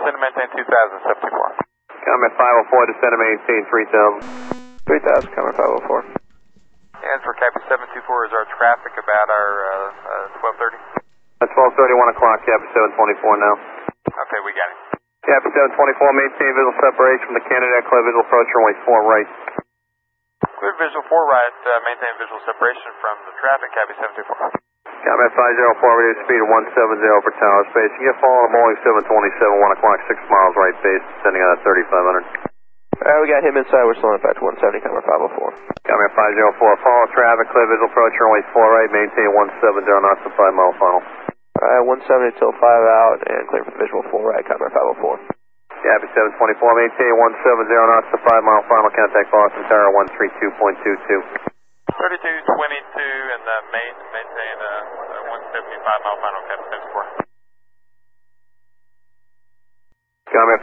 descend and maintain 2074. Comment 504, descend and maintain 3000. 3000, comment 504. And for Copy 724 is our traffic about our 1230. That's 12:30, 1 o'clock, Copy 724 now. Okay, we got it. Copy 724, maintain visual separation from the candidate, clear visual approach, runway 4 right. Clear visual 4 right, maintain visual separation from the traffic, Copy 724. Comment 504, reduce speed of 170 for tower space. You get following Boeing 727, 1 o'clock, 6 miles right base, descending on at 3500. Alright, we got him inside, we're slowing it back to 170, comment 504. Comment 504, follow traffic, clear visual approach, runway 4 right, maintain 170 knots to 5 mile final. Alright, 170 till 5 out, and clear for the visual 4 right, comment 504. Copy 724, maintain 170 knots to 5 mile final, contact Boston Tower 132.22. 3222 and maintain 175 mile final, Copy 74. Comment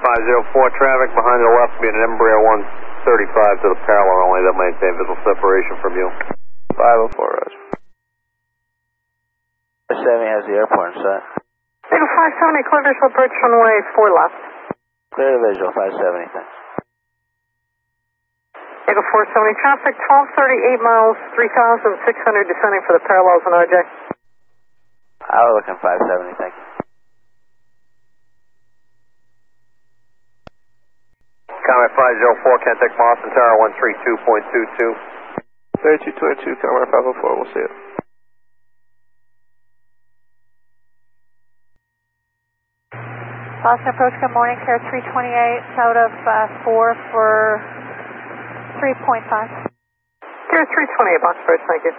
504, traffic behind the left being an Embraer 135 to the parallel only, that maintain visual separation from you. 504, Roger. 70 has the airport in sight. Eagle 570, clear visual approach runway 4 left. Clear the visual, 570, thanks. Eagle 470, traffic 1238 miles, 3,600 descending for the parallels on RJ. I was looking 570, thank you. Comment 504, contact Boston Tower 132.22. 3222, comment 504, we'll see it. Boston approach, good morning, Care 328, out of 4 for 3.5. Care 328, Boston approach, thank you.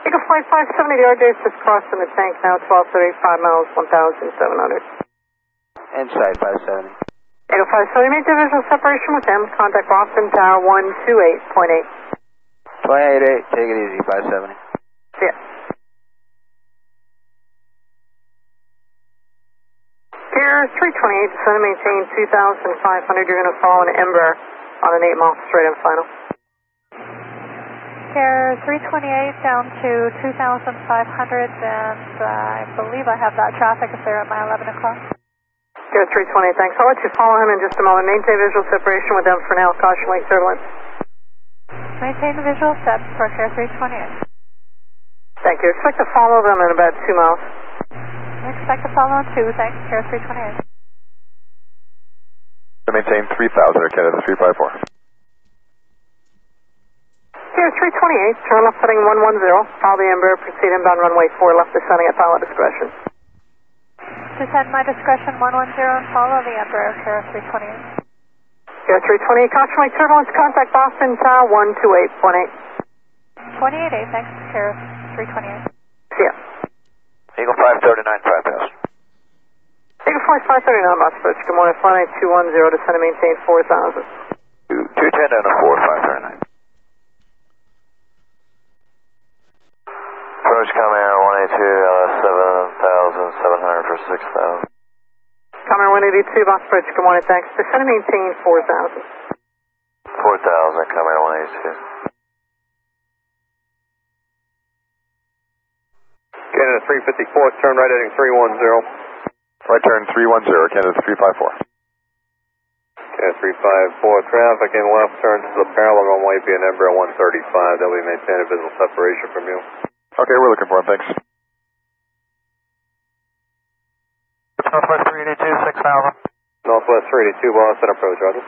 Eagle Flight 570, the RJ's just crossed in the tank now, 1235 miles, 1,700. Inside 570. Eagle 570, make visual separation with them, contact Boston Tower 128.8. 288, take it easy, 570. See ya. Pier 328, descend and maintain 2,500. You're going to fall an Embraer on an 8 mile straight and final. Care 328 down to 2,500, and I believe I have that traffic if they're at my 11 o'clock. Pier 328, thanks. I'll let you follow him in just a moment. Maintain visual separation with them for now. Caution link turbulence. Maintain the visual set for Care 328. Thank you. Expect to follow them in about 2 miles. Expect to follow on 2, thanks, Care 328. Maintain 3000, Canada 354. Pier 328, turn left heading 110. Follow the Embraer, proceed inbound runway 4 left, descending at pilot discretion. Descend my discretion 110 and follow the Embraer, Care 328. Pier 328, caution link turbulence, contact Boston Tower 128.8. 288, thanks, Care 328. See ya. Eagle 539, 5,000. Eagle Flight 539, Boston approach. Good morning, flight 210, descend and maintain 4,000. 210 and a 4, 539. Approach coming air 182, 7,700 for 6,000. Coming 182, Boston approach. Good morning, thanks. Descend and maintain 4,000. 4,000, coming air 182. Canada 354, turn right heading 310. Right turn 310, Canada 354. Canada 354, traffic in left turn to the parallel runway being Embraer 135. That will maintain a visual separation from you. Okay, we're looking for him, thanks. Northwest 382, 6,000. Northwest 382, Boston approach, Roger.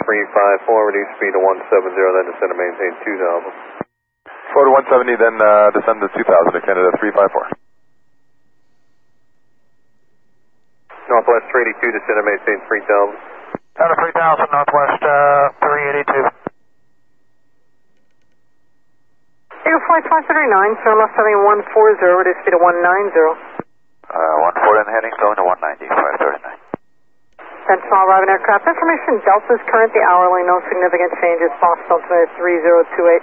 354, reduce speed to 170, then descend to maintain 2,000. Flow to 170, then descend to 2000 to Canada 354. Northwest 382, descend to maintain 3,000. Down to 3,000, Northwest 382. Eagle Flight 539, turn left heading 140, reduce speed to 190. 140 in the heading, going to 190, 539. Sentinel arriving aircraft. Information, Delta's current, the hourly, no significant changes. Boston altimeter 3028.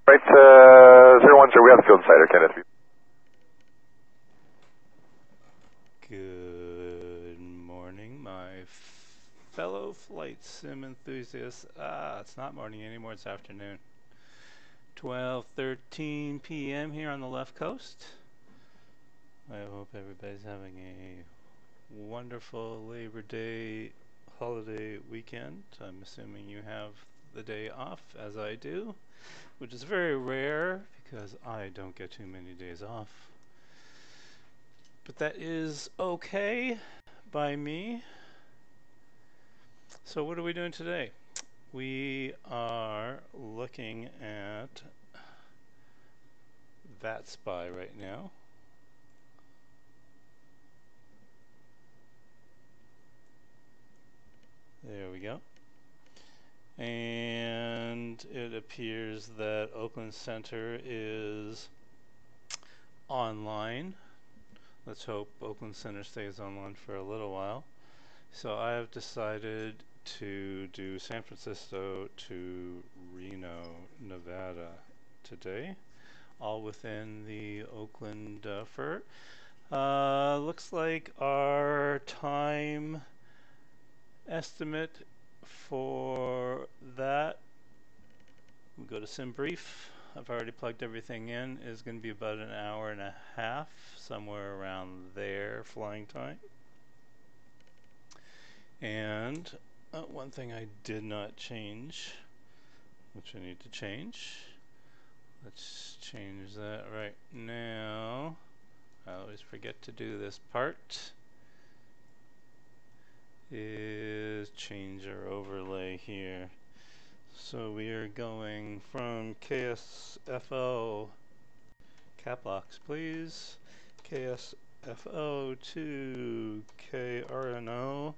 Right, 01, sir, we have the field inside, Canada 3. Good morning, my fellow flight sim enthusiasts. It's not morning anymore, it's afternoon. 12:13 p.m. here on the left coast. I hope everybody's having a wonderful Labor Day holiday weekend. I'm assuming you have the day off, as I do, which is very rare because I don't get too many days off. But that is okay by me. So what are we doing today? We are looking at Vatsim right now. There we go. And it appears that Oakland Center is online. Let's hope Oakland Center stays online for a little while. So I have decided to do San Francisco to Reno, Nevada today, all within the Oakland FER. Looks like our time estimate for that, we go to SimBrief, I've already plugged everything in, is going to be about an hour and a half, somewhere around there, flying time. And one thing I did not change, which I need to change, let's change that right now. I always forget to do this part, is change our overlay here. So we are going from KSFO, cap locks please, KSFO to KRNO,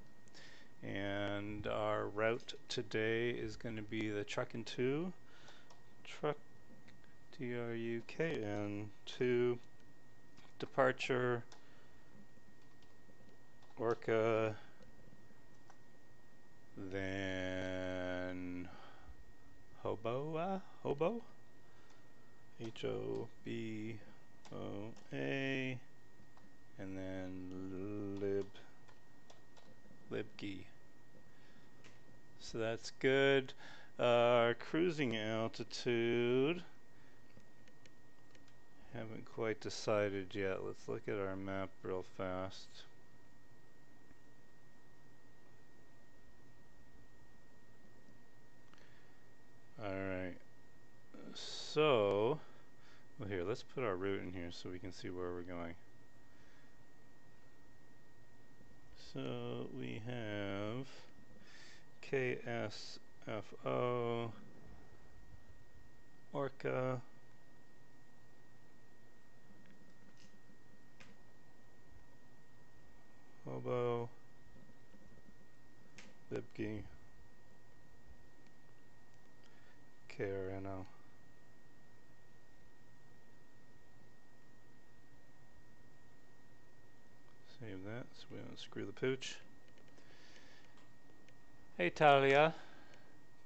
and our route today is going to be the Truckin' 2, Truck TRUKN 2, departure Orca, then Hoboa, HOBOA, and then Libgi. So that's good. Our cruising altitude, haven't quite decided yet. Let's look at our map real fast. Alright, so, well here, let's put our route in here so we can see where we're going. So we have KSFO, Orca, Hobo, Libgi, KRNO. Save that so we don't screw the pooch. Hey Talia.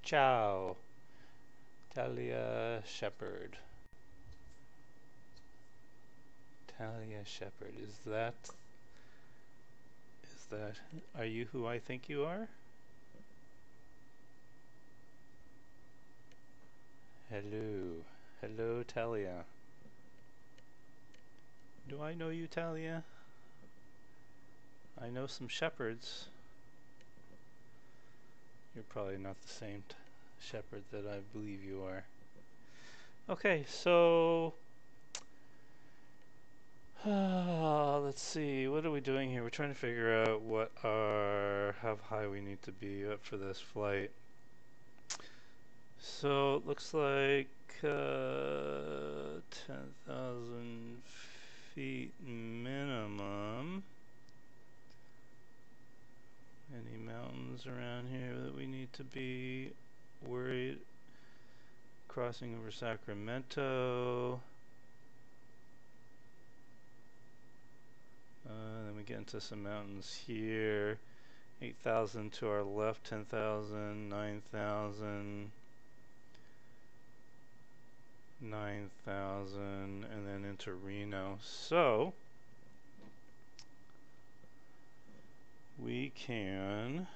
Ciao. Talia Shepherd. Talia Shepherd. Is that, are you who I think you are? Hello. Hello Talia. Do I know you, Talia? I know some shepherds. You're probably not the same shepherd that I believe you are. Okay, so let's see, what are we doing here? We're trying to figure out how high we need to be up for this flight. So it looks like 10,000 feet minimum. Any mountains around here that we need to be worried? Crossing over Sacramento. Then we get into some mountains here. 8,000 to our left, 10,000, 9,000, 9,000, and then into Reno. So we can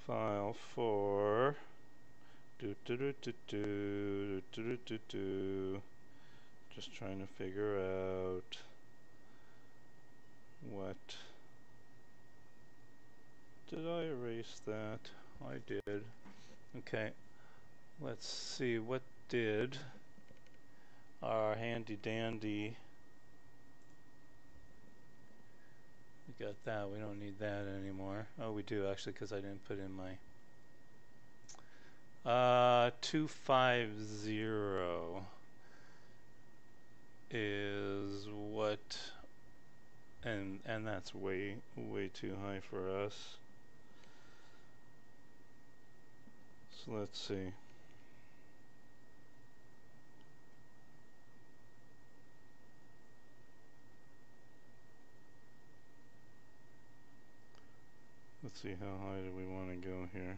file for Just trying to figure out what. Did I erase that? I did. Okay. Let's see, what did our handy dandy. We got that. We don't need that anymore. Oh, we do actually, because I didn't put in my 250 is what, and that's way too high for us. So let's see. Let's see, how high do we want to go here?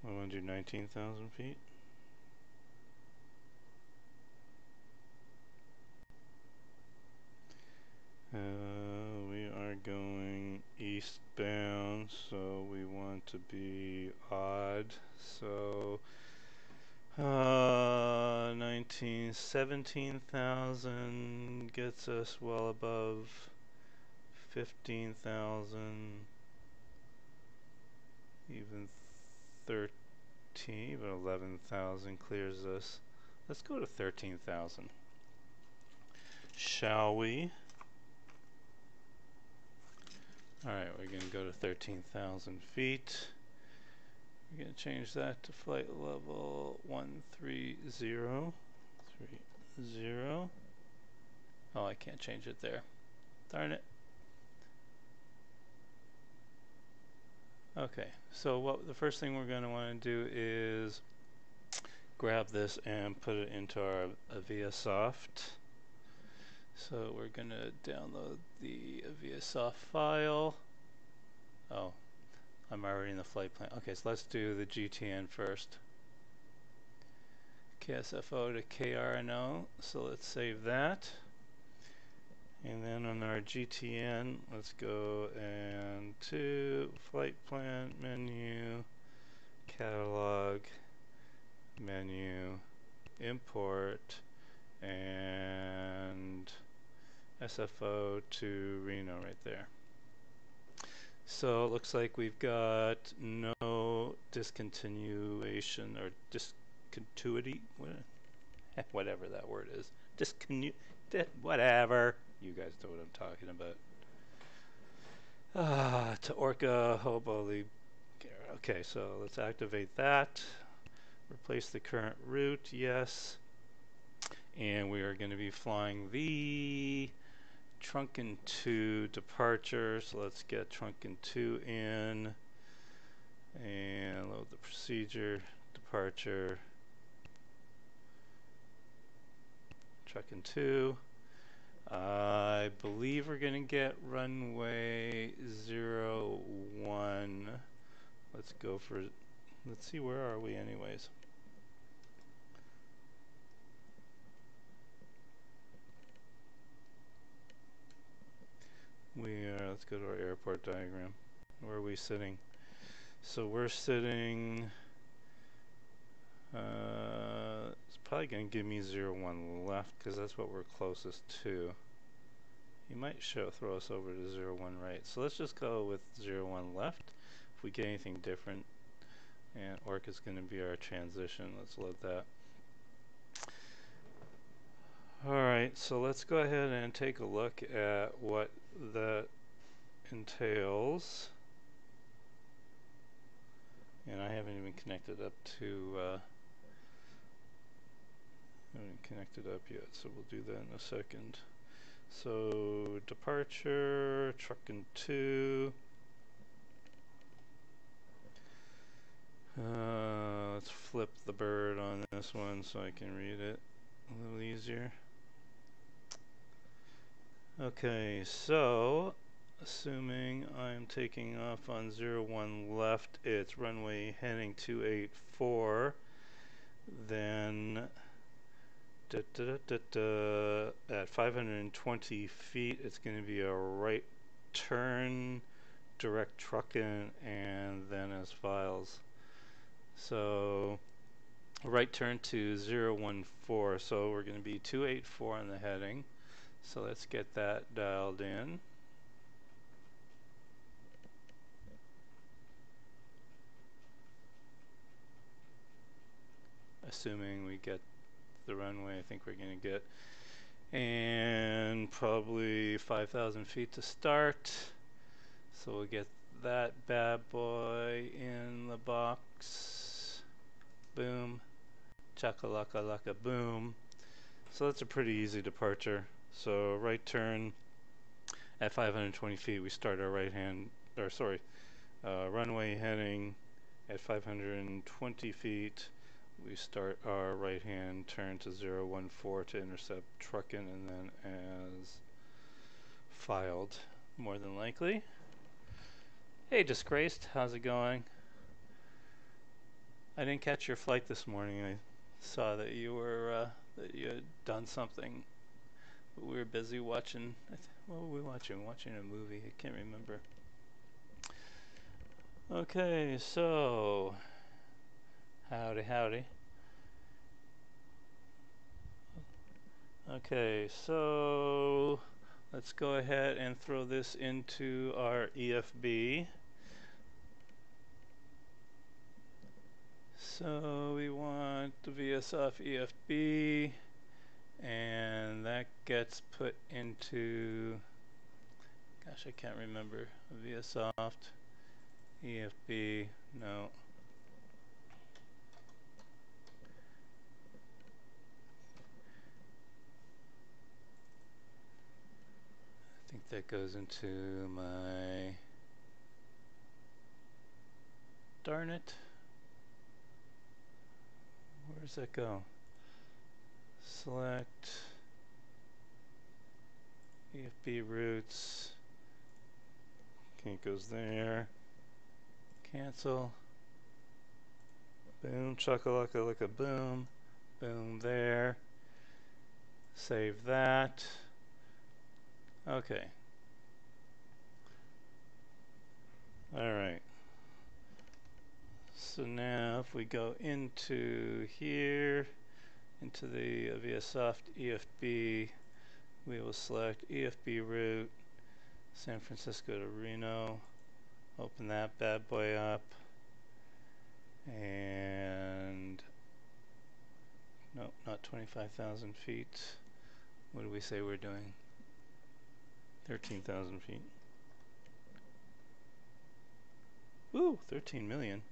I want to do 19,000 feet. We are going eastbound, so we want to be odd. So 17,000 gets us well above 15,000, even 13, even 11,000 clears us. Let's go to 13,000. Shall we? Alright, we're going to go to 13,000 feet. We're going to change that to flight level 130. 30. Oh, I can't change it there. Darn it. Okay, so the first thing we're going to want to do is grab this and put it into our AviaSoft. So we're going to download the AviaSoft file. Oh, I'm already in the flight plan. Okay, so let's do the GTN first. KSFO to KRNO. So let's save that. And then on our GTN, let's go and to flight plan menu, catalog, menu, import, and SFO to Reno right there. So it looks like we've got no discontinuation or discontinuity, whatever that word is. Whatever. You guys know what I'm talking about. To Orca, Hobo, okay, so let's activate that. Replace the current route, yes. And we are going to be flying the Trunken 2 departure. So let's get Trunken 2 in and load the procedure, departure, Trunken 2. I believe we're going to get runway 01. Let's go for, let's see, where are we anyways? Let's go to our airport diagram. Where are we sitting? So we're sitting, it's probably going to give me 01 left because that's what we're closest to. You might throw us over to 01 right. So let's just go with 01 left. If we get anything different, and Orc is going to be our transition. Let's load that. Alright, so let's go ahead and take a look at what that entails. And I haven't even connected up yet, so we'll do that in a second. So departure, Trunken 2. Let's flip the bird on this one so I can read it a little easier. Okay, so assuming I'm taking off on 01 left, it's runway heading 284, then At 520 feet, it's going to be a right turn, direct trucking, and then as files. So right turn to 014, so we're going to be 284 on the heading. So let's get that dialed in. Assuming we get the runway I think we're going to get. And probably 5,000 feet to start. So we'll get that bad boy in the box. Boom. Chakalaka boom. So that's a pretty easy departure. So right turn at 520 feet, we start our runway heading at 520 feet. We start our right hand turn to 014 to intercept trucking, and then as filed, more than likely. Hey Disgraced, how's it going? I didn't catch your flight this morning. I saw that you were that you had done something, but we were busy watching. What were we watching? Watching a movie. I can't remember. Okay, so howdy. Okay, so let's go ahead and throw this into our EFB. So we want the VSOF EFB, and that gets put into, gosh, I can't remember, VSOft EFB, no. I think that goes into my, darn it. Where does that go? Select EFB routes. Okay, it goes there. Cancel. Boom, chakalaka boom. Boom there. Save that. Okay. Alright. So now if we go into here, into the VSOft EFB, we will select EFB route, San Francisco to Reno, open that bad boy up, and nope, not 25,000 feet. What do we say we're doing? 13,000 feet. Woo, 13 million.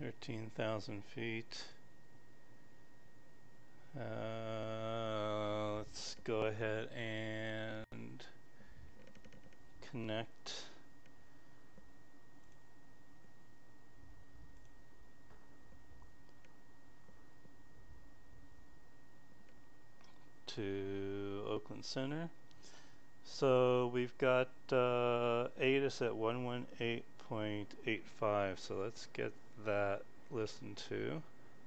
13,000 feet. Let's go ahead and connect to Oakland Center. So we've got ATIS at 118.85, so let's get that listened to.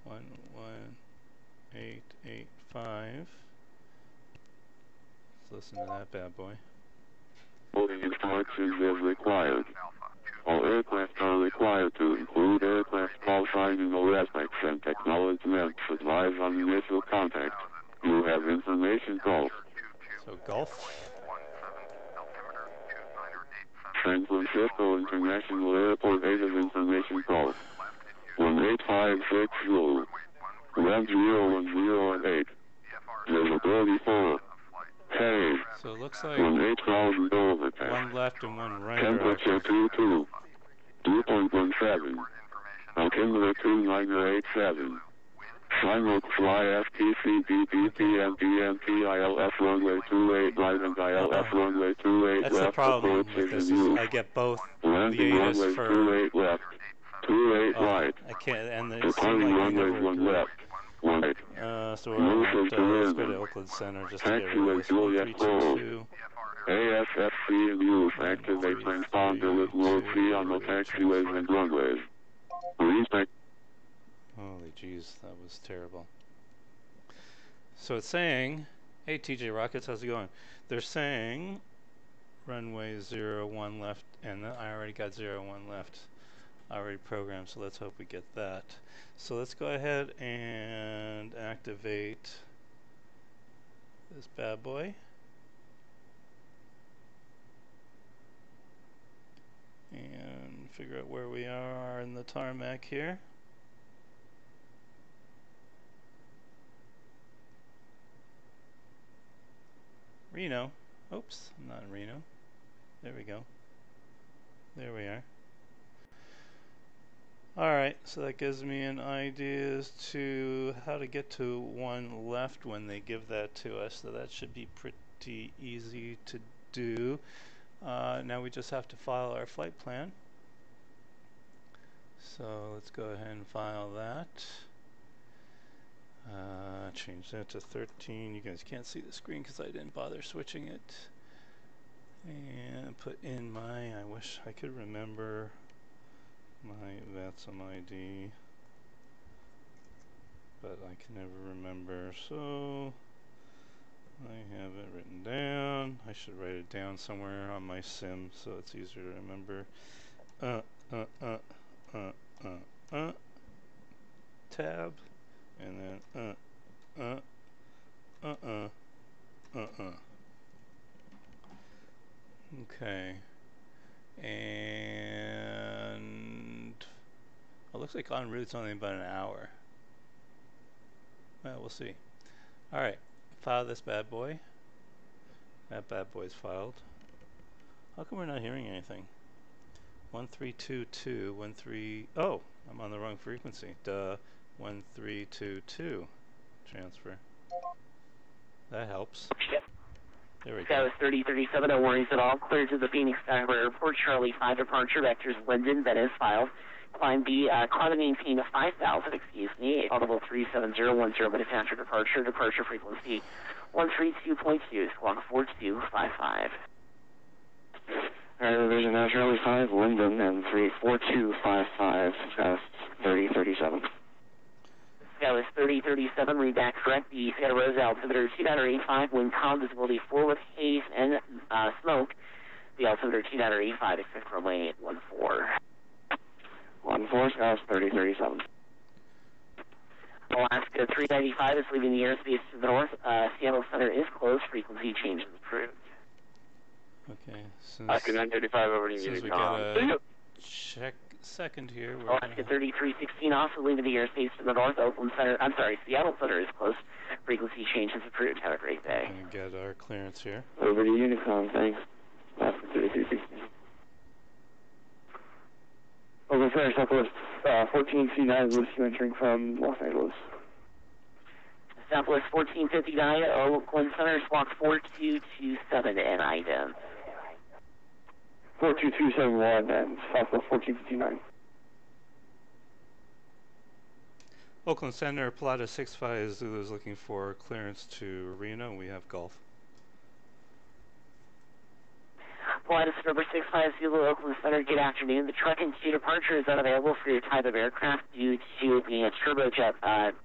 11885. Let's listen to that bad boy. Boarding instructions as required. All aircraft are required to include aircraft call sign in all aspects and acknowledgements advised on initial contact. You have information Golf. So Golf. San Francisco International Airport ATIS information Golf. 18560. Land 010 at 8. Visibility 4. Hey. So it looks like 18,000 overpass. one left and one right. Temperature 22. 2.17. Altimeter 2987. Simulc fly FTC BBP and DMP ILS runway 28 right and ILS runway 28 That's left. the problem Approach with this, is I get both landing the ATIS runway for 28 left. 28 right. I can't, and they seem Departing like they runway never 1 agree. left. 1 right. So we're gonna have to, let's go to Oakland Center just to get rid of this. 1322. ASFC in use. Activate transponder with mode free on the taxiways and runways. Respect. Holy jeez, that was terrible. So it's saying, hey TJ Rockets, how's it going? They're saying runway 01 left, and I already got 01 left already programmed, so let's hope we get that. So let's go ahead and activate this bad boy. And figure out where we are in the tarmac here. Reno. Oops, I'm not in Reno. There we go. There we are. Alright, so that gives me an idea as to how to get to one left when they give that to us. So that should be pretty easy to do. Now we just have to file our flight plan. So let's go ahead and file that. Change that to 13. You guys can't see the screen because I didn't bother switching it. And put in I wish I could remember my Vatsim ID, but I can never remember, so I have it written down. I should write it down somewhere on my sim so it's easier to remember. Tab, and then Okay. And it looks like en route's only about an hour. Well, we'll see. Alright, file this bad boy. That bad boy's filed. How come we're not hearing anything? 1322, 13... Oh, I'm on the wrong frequency. Duh. 1322. Transfer. That helps. There we go. That was 3037, no worries at all. Clear to the Phoenix Skyharbor Airport, Charlie 5 departure, vectors Linden, Venice, filed. Climb B, climb maintain 5,000, excuse me, audible 37010, but after departure frequency 132.2, squawk 4255. Alright, revision now, Charlie 5, Linden, and 34255, fast 3037. That was 3037, read back correct. The Santa Rosa altimeter 2.85, wind calm, visibility 4 with haze and smoke. The altimeter 2.85, expect runway 14. 14, Scouts 3037. Alaska 395 is leaving the airspace to the north. Seattle Center is closed, frequency change is approved. Okay, Alaska 935 over to you. since we get a check second here, we're Alaska 3316 also leaving the airspace to the north. Oakland Center, I'm sorry, Seattle Center is closed. Frequency change is approved. Have a great day. going to get our clearance here. Over to Unicom, thanks. Alaska 3316. Oakland Center, Southwest 1459, with you entering from Los Angeles. Southwest 1459, Oakland Center, squawk 4227 and ident. 42271 and Southwest 1459. Oakland Center, Plata 65 Zulu is looking for clearance to Reno. We have Gulf. Pilatus number 65 Zulu, Oakland Center, good afternoon. The truck and two departure is unavailable for your type of aircraft due to being a turbojet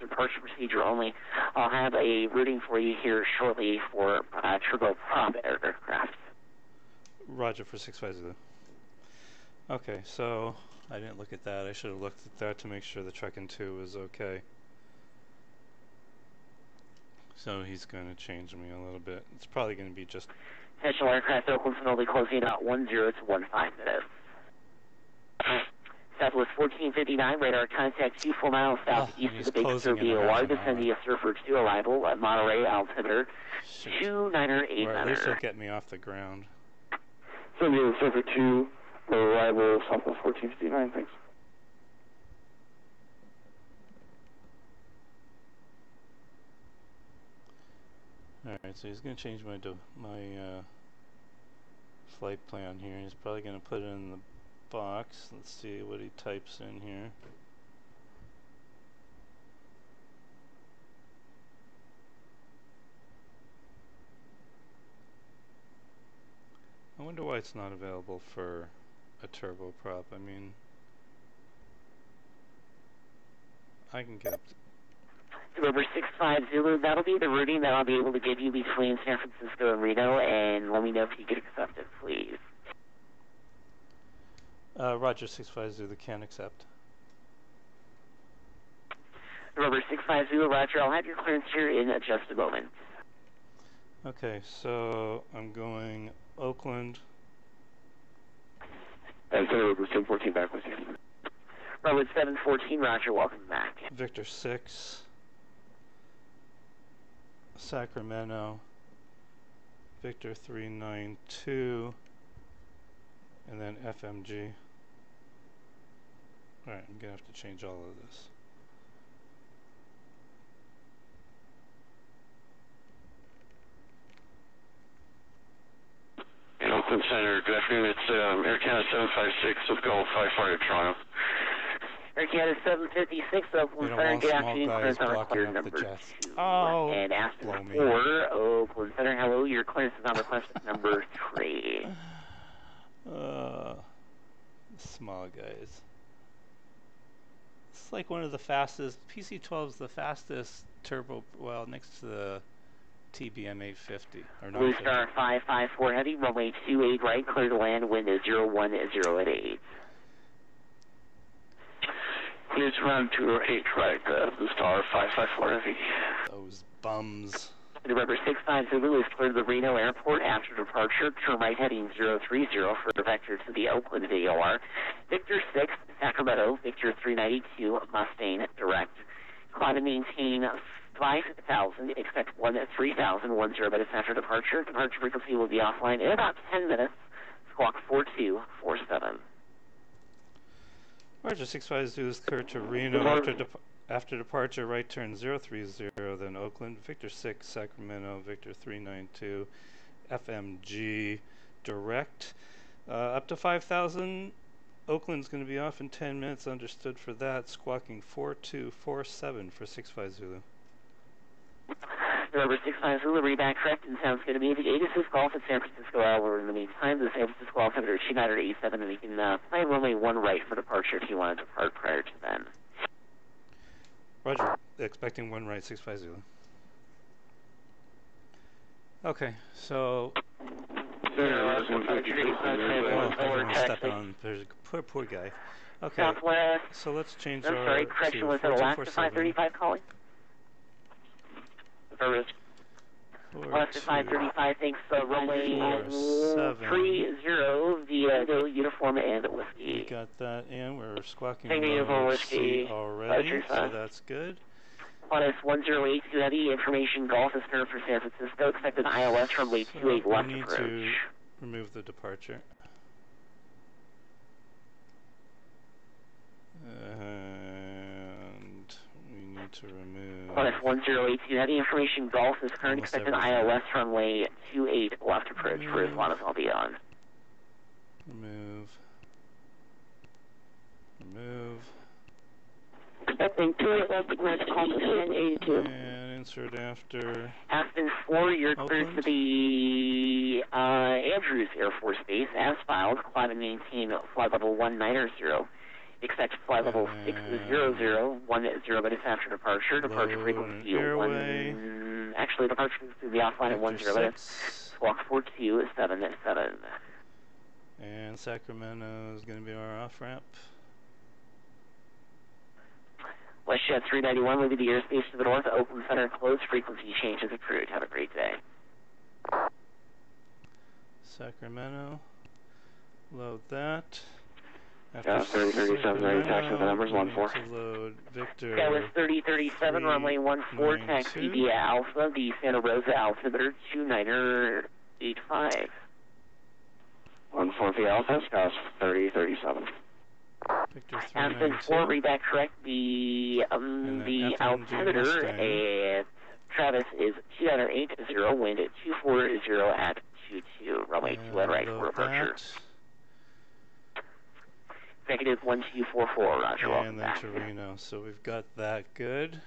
departure procedure only. I'll have a routing for you here shortly for turboprop aircraft. Roger for 65 Zulu. Okay, so I didn't look at that. I should have looked at that to make sure the truck and two was okay. So he's going to change me a little bit. It's probably going to be just... National aircraft Oakland Center will be closing in about 10 to 15 minutes. Southwest 1459, radar contact 24 miles southeast of the Big Sur VOR, descending a Surfer 2 arrival at Monterey, altimeter 298. Or at least he'll get me off the ground. Send you Surfer 2, arrival Southwest 1459, thanks. Alright, so he's going to change my flight plan here. He's probably going to put it in the box. Let's see what he types in here. I wonder why it's not available for a turboprop. I mean, I can get up to November 65 Zulu, that'll be the routing that I'll be able to give you between San Francisco and Reno, and let me know if you get accepted, please. Roger, 65 Zulu can accept. November 65 Zulu, Roger, I'll have your clearance here in just a moment. Okay, so I'm going Oakland. And November 714 back with you. Road 714, Roger, welcome back. Victor 6. Sacramento. Victor 392. And then FMG. Alright, I'm gonna have to change all of this. In Oakland Center, good afternoon. It's Air Canada 756 with Gulf 54 to Toronto. Air Canada 756, Oakland Center, good afternoon, clearance on require number 2. And after 4, Oakland Center, hello, your clearance is on request number 3. Small guys. It's like one of the fastest, PC12 is the fastest turbo, well, next to the TBM 850 or Blue Star 554 heavy, runway 28 right, clear to land, wind is 010 at 8. Here's round 208 right, Blue Star 554 heavy. Those bums. November 65 Zulu is clear to the Reno Airport after departure. Turn right heading 030 for the vector to the Oakland VOR. Victor 6, Sacramento, Victor 392, Mustang, direct. Climb and maintain 5,000, expect 13,010 minutes after departure. Departure frequency will be offline in about 10 minutes. Squawk 4247. Roger, 65 Zulu is clear to Reno after departure, right turn 030, then Oakland, Victor 6, Sacramento, Victor 392, FMG, direct. Up to 5,000, Oakland's going to be off in 10 minutes, understood for that, squawking 4247 for 65 Zulu. November 65 Zulu, read back correct, and sounds good to me. The 86 Golf at San Francisco hour in the meantime, the San Francisco altimeter 2987, and we can plan runway 1 right for departure if you want to depart prior to then. Roger, expecting 1 right, 65 Zulu. Okay, so... step on, there's a poor guy. Okay, Southwest, so let's change I'm sorry, correction, was it Alaska 535 calling? Service. Alaska 535, thanks, runway 30 via uniform and whiskey. We got that, and we're squawking whiskey already, so that's good. Qantas 1082 heavy, information Golf is clear for San Francisco, expected ILS runway 28 left we need approach. to remove the departure. And we need to remove... Qantas 1082 heavy, information Golf is current, expected ILS runway 28 left approach for as long as I'll be on. Remove. Expecting 28 left approach, Qantas 1082. And insert after... Aspen 4, you're clear to the Andrews Air Force Base, as filed, climb and maintain flight level 190. Expect flight level 600, 10 minutes after departure. Departure frequency actually, departure frequency will be offline at 10 minutes. Squawk 4277. And Sacramento is going to be our off ramp. WestJet 391, leaving the airspace to the north. Oakland Center closed. Frequency changes approved. Have a great day. Sacramento. Load that. After 3037, ready taxi with the numbers 14. Load Victor. That was 3037, runway 14, taxi via Alpha, the Santa Rosa altimeter 2985. 14 via Alpha, Scott 3037. Aspen 4, read back correct, the altimeter at Travis is 2980, wind at 240 at 22, runway 2 right for departure. Executive 1244, Roger, welcome back. And then Torino, so we've got that good.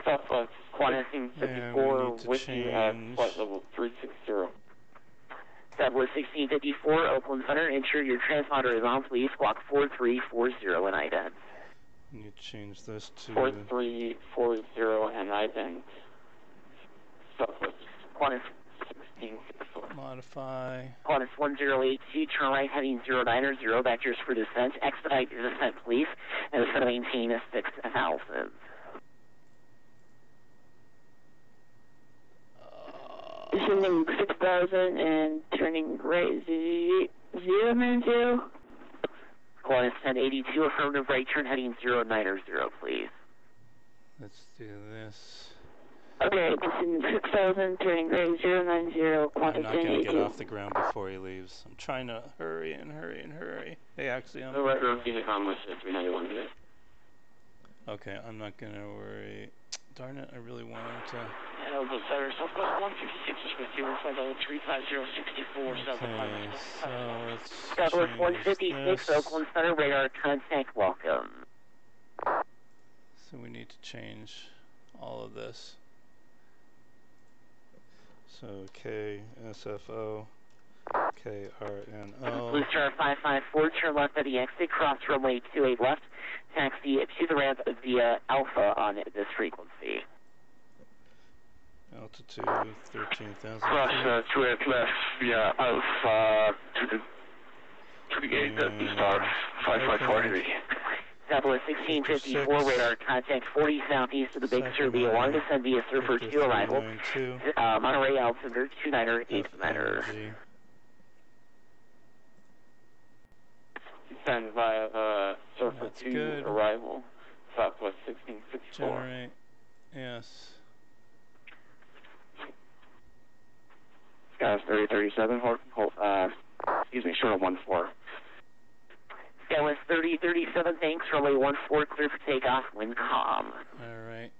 Southwest, Qantas 54, whiskey at flight level 360. Southwest 1654, Oakland Center, ensure your transponder is on, please, squawk 4340 in IDEN. You change this to 4340 and I then Southwest Qantas 1664. modify. Qantas 1082, turn right heading 090, vectors for descent. Expedite your descent, please, and it's going to maintain a 6,000. Descending 6,000 and turning right 090. Qantas 1082, affirmative right turn heading 090, please. Let's do this. Okay, descending 6,000, turning right 090. Qantas I'm not going to 1082. get off the ground before he leaves. I'm trying to hurry and hurry and hurry. Hey, Axiom. The right road Unicom was 391 today. Okay, I'm not going to worry. Darn it, I really want him to... Elbow Center, Southwest 156 is with you, 35064, Okay, so let's Southwest change 156, this. Oakland Center, radar contact, welcome. So we need to change all of this. So KSFO, KRNO. Blue Star 554, turn left at the exit, cross runway 28 left, taxi to the ramp via Alpha on this frequency. Altitude 13,000 Cross feet. 28 left via Alpha to the gate at the start 554 Southwest 1654, radar contact 40 southeast of the Big Sur via 1, descend via Surfer 2 arrival. Monterey altimeter 298 Descend via Surfer 2 good. arrival. Southwest 1664. Generate. Yes. Skywest 3037, excuse me, short of 14. Skywest 3037, thanks, runway 14, clear for takeoff, wind calm. Alright.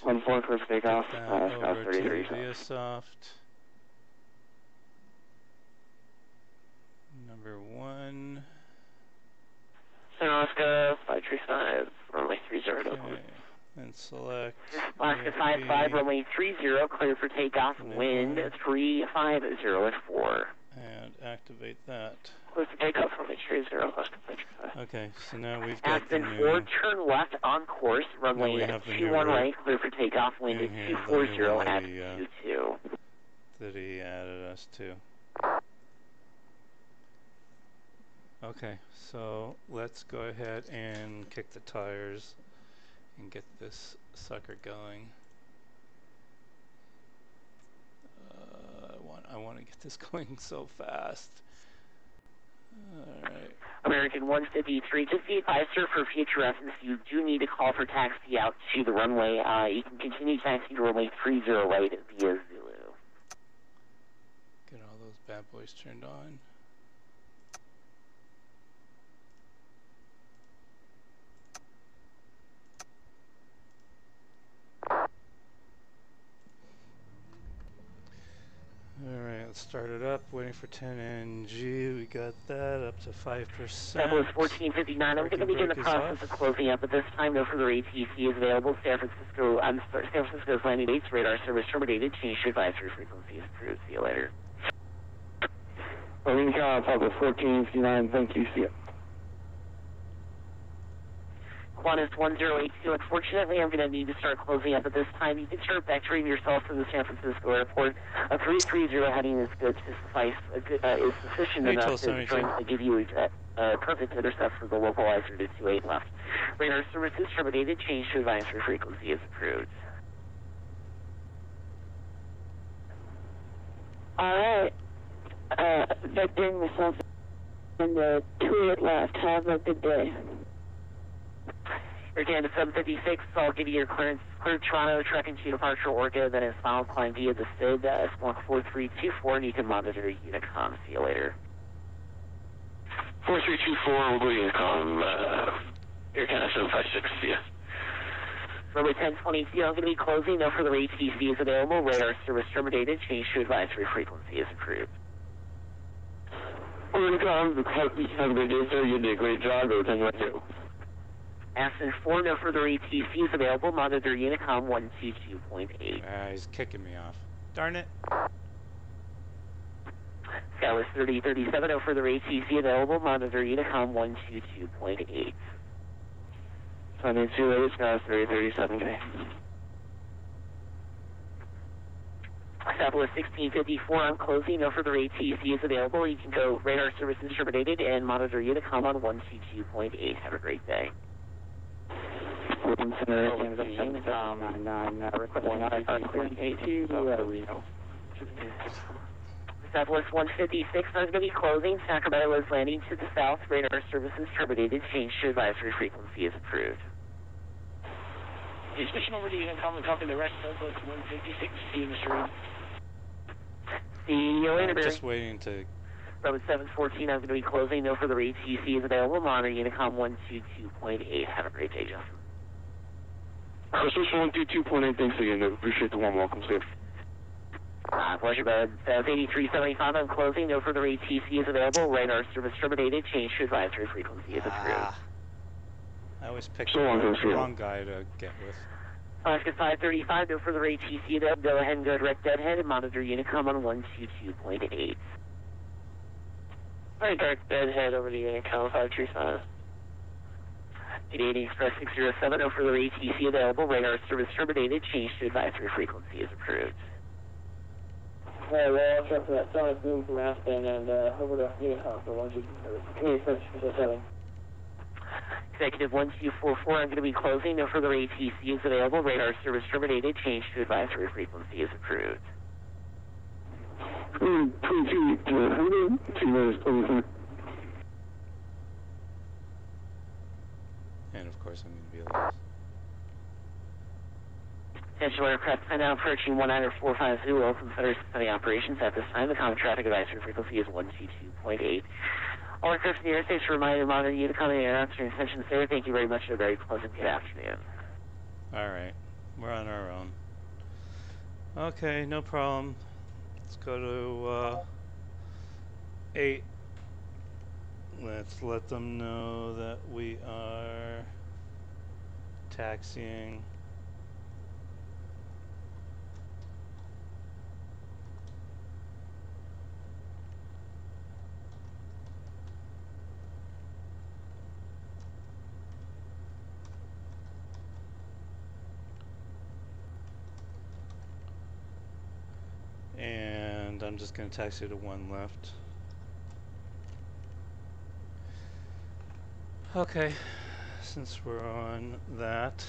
14, clear for takeoff, Over Skywest to 3037. ViaSoft. Number 1. San Oscar 535, runway 30. Okay. And select Alaska 55, runway 30, clear for takeoff, wind 350 at 4. and activate that. Clear for takeoff, runway 30, Alaska 55. Okay, so now we've got the Aspen new 4, turn left on course, runway 21 right, clear for takeoff, wind 240 at 22. that he added us to. Okay, so let's go ahead and kick the tires and get this sucker going. I want to get this going so fast. Alright. American 153, just be advised, sir, for future reference, you do need to call for taxi out to the runway. You can continue taxi to runway 30 right via Zulu. Get all those bad boys turned on. Alright, let's start it up. Waiting for 10NG. We got that up to 5%. That was 1459. I'm going to begin the process of closing up at this time. No further ATC is available. San Francisco's landing dates, radar service terminated. Change to advisory frequencies approved. See you later. Marine Cal, Papa 1459, thank you, see you. Qantas 1082. Unfortunately, I'm going to need to start closing up at this time. You can start vectoring yourself to the San Francisco airport. A 330 heading is good to suffice. Is sufficient enough to give you a perfect intercept for the localizer to 28 left. Radar service is terminated. Change to advisory frequency is approved. Alright. Vectoring myself in the 28 left. Have a good day. Again, 756, so I'll give you your clearance. Clear Toronto, track into departure Orca, then it's final climb via the SID, Squawk 4324, and you can monitor Unicom. See you later. 4324, we'll go Unicom, Air Canada 756, see ya. Runway 1022, I'm going to be closing. No further ATC is available. Radar service terminated. Change to advisory frequency is approved. Unicom, have a good day, sir. You did a great job. Everything went through. Aspen 4, no further ATC is available. Monitor Unicom 122.8. He's kicking me off. Darn it. Skywest 3037, no further ATC available. Monitor Unicom 122.8. Sunday 2 Sky 3037K. Southwest 1654, I'm closing. No further ATC is available. You can go radar services terminated and monitor Unicom on 122.8. Have a great day. Southwest 156, I'm going to be closing. Sacramento is landing to the south. Radar services terminated. Change to advisory frequency is approved. You're switching over to Unicom and copy the rest of Southwest 156. See you, Mr. Reed. See you later, Barry. Just waiting to... Road 714, I'm going to be closing. No further ATC is available. Monitor Unicom 122.8. Have a great day, Justin. Switch 122.8, thanks again. Appreciate the warm welcome, Steve. Pleasure, bud. 8375, I'm closing. No further ATC is available. Radar service terminated. Change to advisory frequency is approved. I always pick the wrong guy to get with. Alaska 535, no further ATC available. Go ahead and go direct deadhead and monitor Unicom on 122.8. Alright, direct deadhead over to Unicom 535. 880 Express 607, no further ATC available. Radar service terminated. Change to advisory frequency is approved. Alright, well, I'll check for that sonic boom from Aspen and over to Unicom for 122.7. Executive 1244, I'm going to be closing. No further ATC is available. Radar service terminated. Change to advisory frequency is approved. And of course I'm going to be alone. Attention aircraft now approaching 19450, Oakland Federation Sunny operations. At this time, the common traffic advisory frequency is 122.8. All aircraft in the airspace are reminded to monitor Unicom and air answering attention, sir. Thank you very much and a very pleasant good afternoon. Alright, we're on our own. Okay, no problem. Let's go to 8. Let's let them know that we are taxiing. And I'm just going to taxi to 1 left. Okay, since we're on that,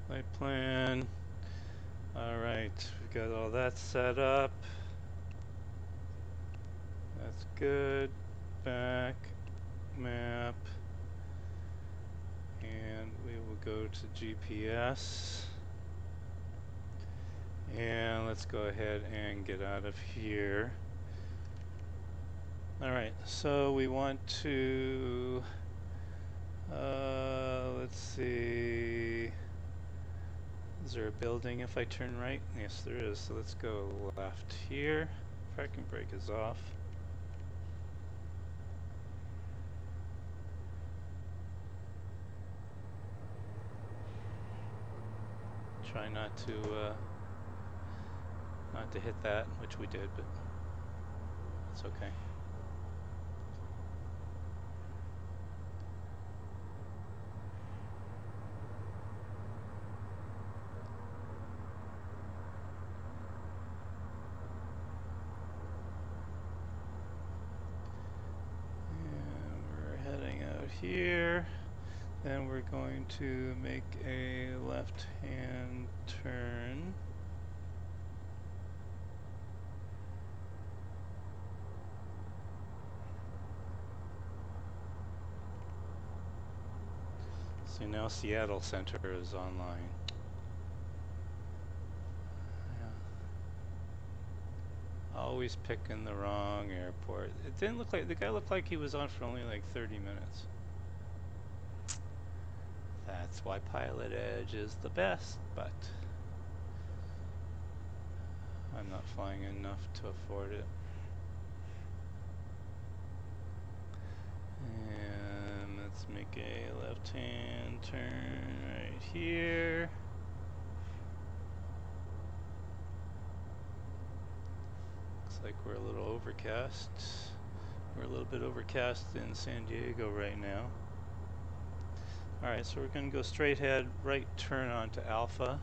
flight plan. Alright, we got all that set up. That's good. Back, map. And we will go to GPS. And let's go ahead and get out of here. Alright, so we want to, let's see, is there a building if I turn right? Yes there is, so let's go left here. Parking brake is off. Try not to hit that, which we did, but it's okay. Here, then we're going to make a left-hand turn. So now Seattle Center is online. Yeah. Always picking the wrong airport. It didn't look like, the guy looked like he was on for only like 30 minutes. That's why Pilot Edge is the best, but I'm not flying enough to afford it. And let's make a left-hand turn right here. Looks like we're a little overcast. We're a little bit overcast in San Diego right now. Alright, so we're going to go straight ahead, right turn onto Alpha,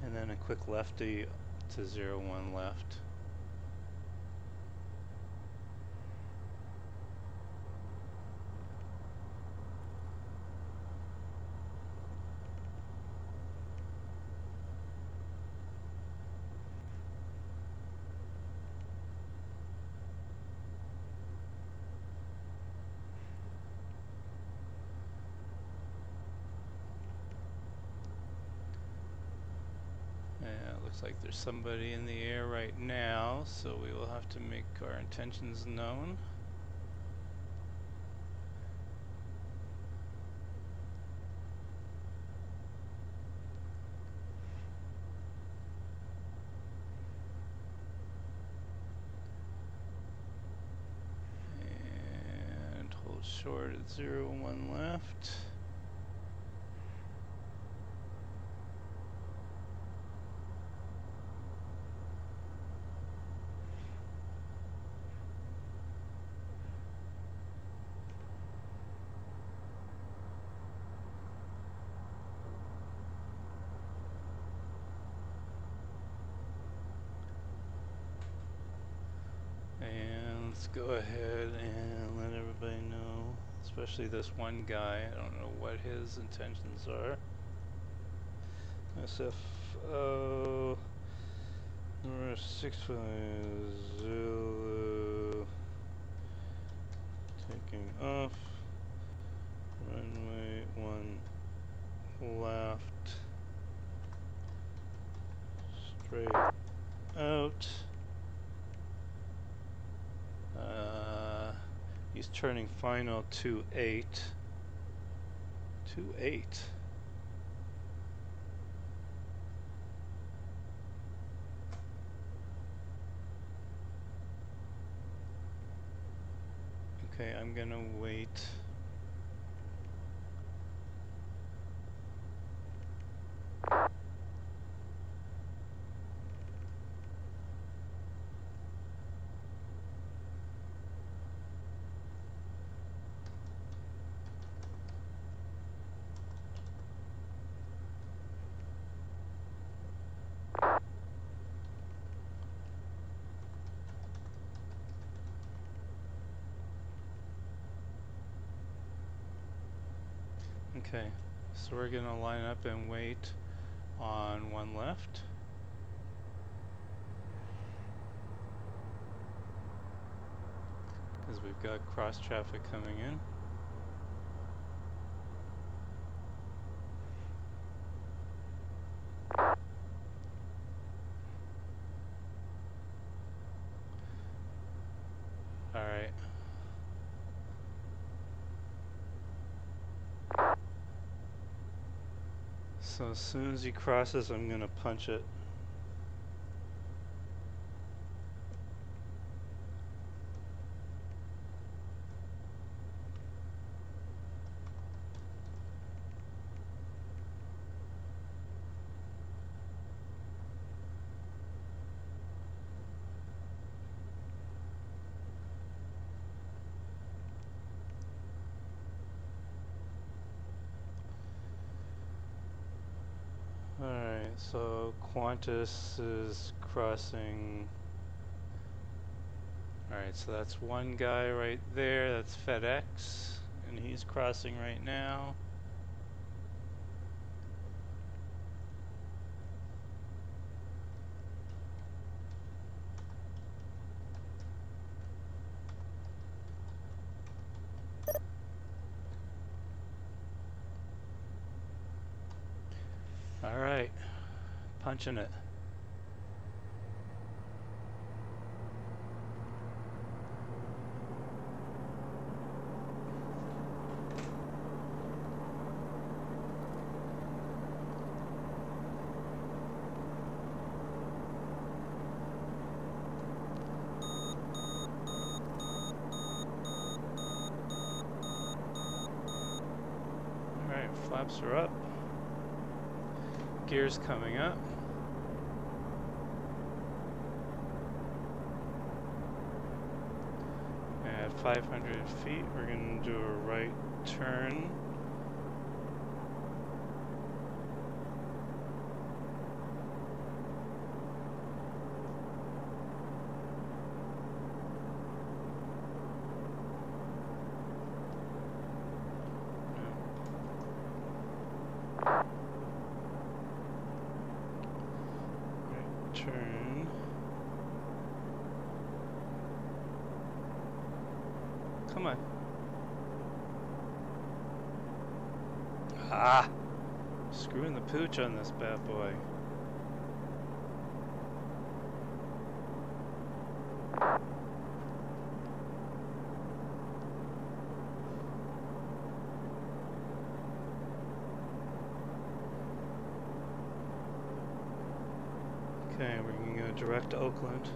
and then a quick lefty to 01 left. Yeah, it looks like there's somebody in the air right now, so we will have to make our intentions known. And hold short at 01 left. And let's go ahead and let everybody know, especially this one guy, I don't know what his intentions are. SFO number 65 Zulu taking off, runway 1 left, straight out. He's turning final 28. 28. Okay, I'm gonna wait. Okay, so we're gonna line up and wait on 1 left. Because we've got cross traffic coming in. Alright. So as soon as he crosses, I'm gonna punch it. Alright, so Qantas is crossing. Alright, so that's one guy right there, that's FedEx, and he's crossing right now. Alright, punching it. Alright, flaps are up. Gears coming up. At 500 feet, we're going to do a right turn turn. Come on. Ah! Screwing the pooch on this bad boy. Okay, we're going to go direct to Oakland.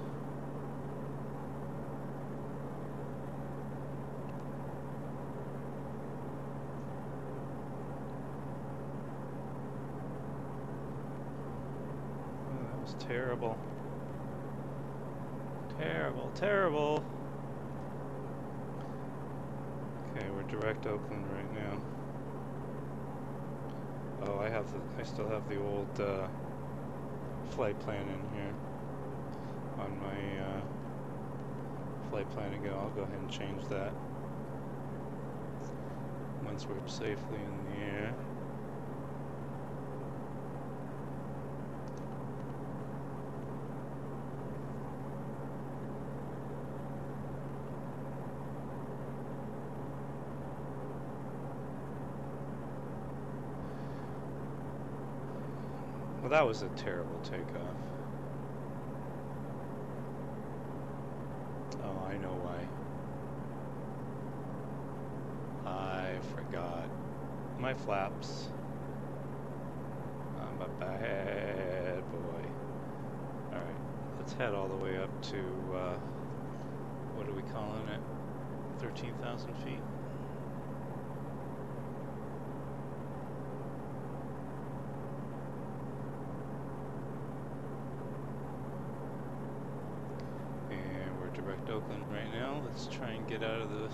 Oh, that was terrible. Terrible, terrible. Okay, we're direct Oakland right now. Oh, I still have the old flight plan in here on my flight plan again. I'll go ahead and change that once we're safely in the air. Well, that was a terrible takeoff. Oh, I know why. I forgot my flaps. I'm a bad boy. Alright, let's head all the way up to, what are we calling it? 13,000 feet? Direct Oakland right now. Let's try and get out of this.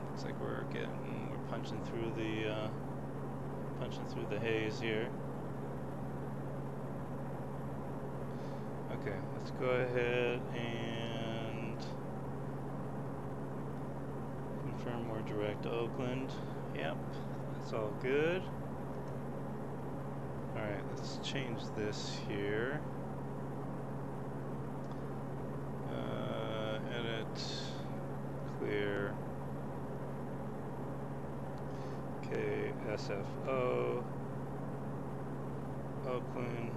Looks like we're punching through the haze here. Okay, let's go ahead and confirm we're direct Oakland. Yep, that's all good. All right, let's change this here. Clear. Okay, SFO. Oakland.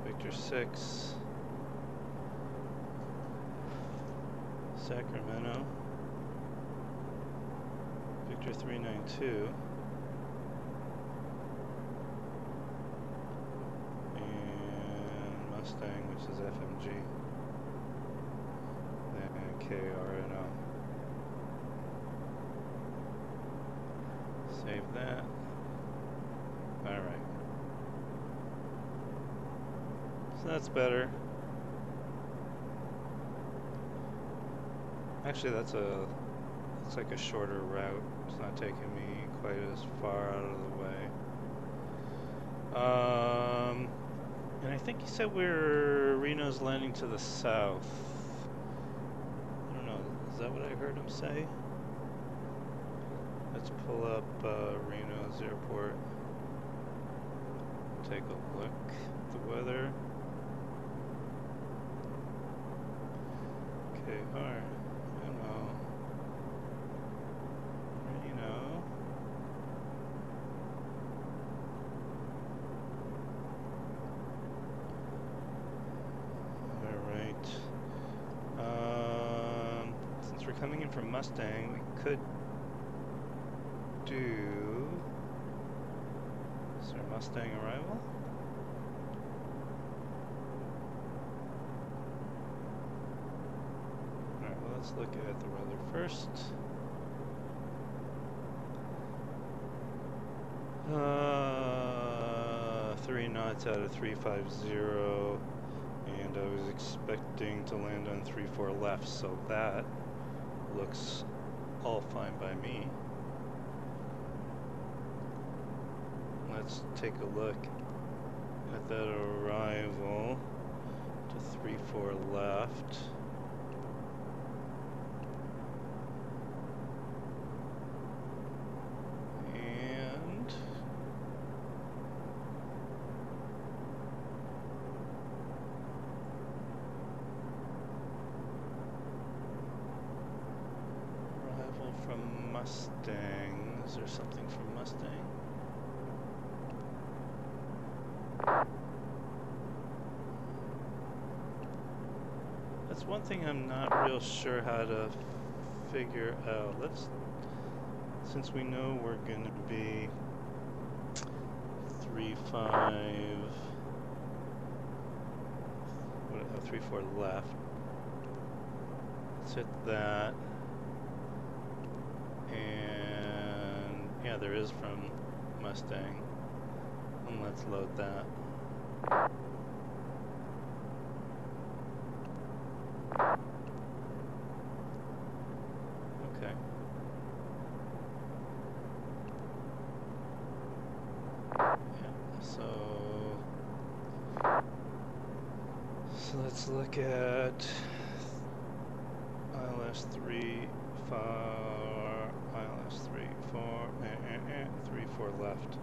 Victor 6. Sacramento. Victor 392. And Mustang, which is FMG. KRNO. Save that. Alright. So that's better. Actually, looks like a shorter route. It's not taking me quite as far out of the way. And I think you said Reno's landing to the south. Is that what I heard him say? Let's pull up Reno's airport. Take a look at the weather. KR, Reno. Coming in from Mustang, we could do... Is there a Mustang arrival? Alright, well, let's look at the weather first. 3 knots out of 350, and I was expecting to land on 34 left, so that looks all fine by me. Let's take a look at that arrival to 34 left. And Mustang. Is there something from Mustang? That's one thing I'm not real sure how to figure out. Since we know we're going to be 3-4 left. Let's hit that. And yeah, there is from Mustang. And let's load that. Okay. Yeah, so let's look at ILS 3, 4, ILS 3, 4, 3, 4 left.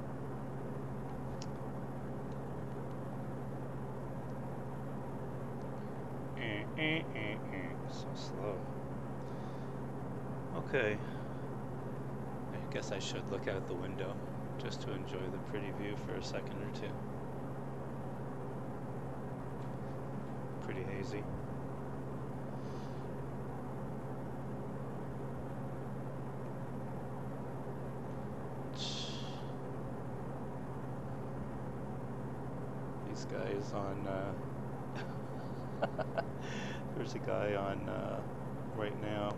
So slow. Okay. I guess I should look out the window just to enjoy the pretty view for a second or two. Pretty hazy. These guys on there's a guy on right now.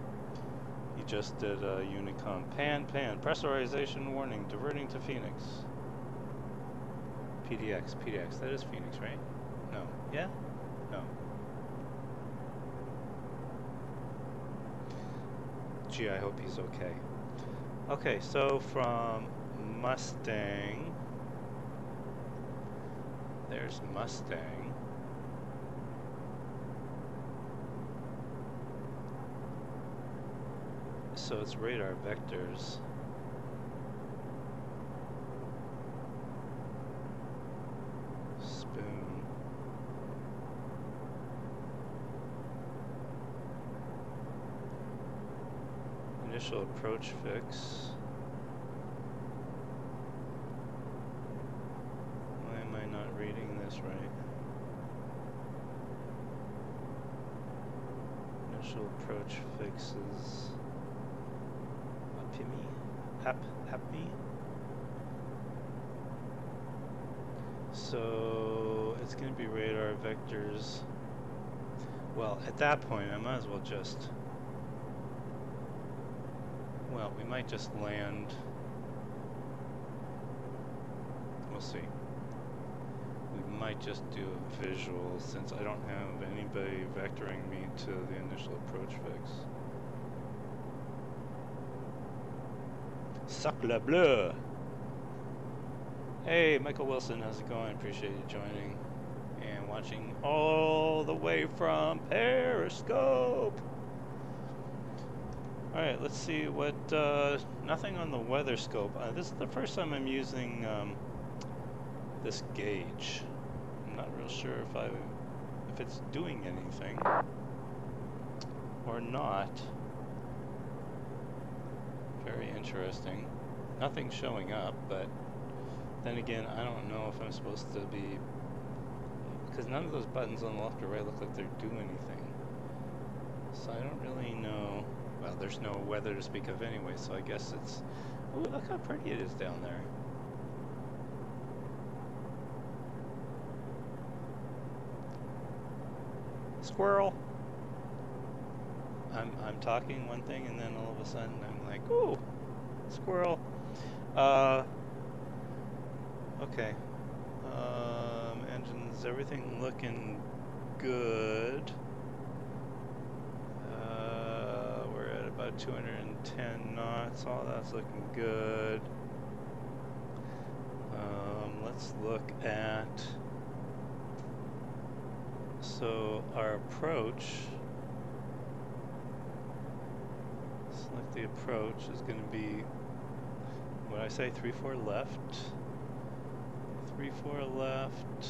He just did a Unicom pan pressurization warning diverting to Phoenix. PDX, that is Phoenix, right? No. Yeah? No. Gee, I hope he's okay. Okay, so from Mustang, there's Mustang. So it's radar vectors. Spoon. Initial approach fix. Why am I not reading this right? Initial approach fixes. Happy. So it's going to be radar vectors. Well, at that point, I might as well just. Well, we might just land. We'll see. We might just do a visual since I don't have anybody vectoring me to the initial approach fix. Sacre bleu! Hey, Michael Wilson, how's it going? Appreciate you joining and watching all the way from Periscope. Alright, let's see what, nothing on the weather scope. This is the first time I'm using this gauge. I'm not real sure if it's doing anything or not. Very interesting. Nothing's showing up, but then again, I don't know if I'm supposed to be, because none of those buttons on the left or right look like they're doing anything. So I don't really know. Well, there's no weather to speak of anyway, so I guess it's. Ooh, look how pretty it is down there. Squirrel. I'm talking one thing and then all of a sudden I'm like, ooh, squirrel. Okay. Engines, everything looking good. We're at about 210 knots. All that's looking good. Let's look at. So our approach. Select the approach is going to be, what I say, 3-4 left, 3-4 left,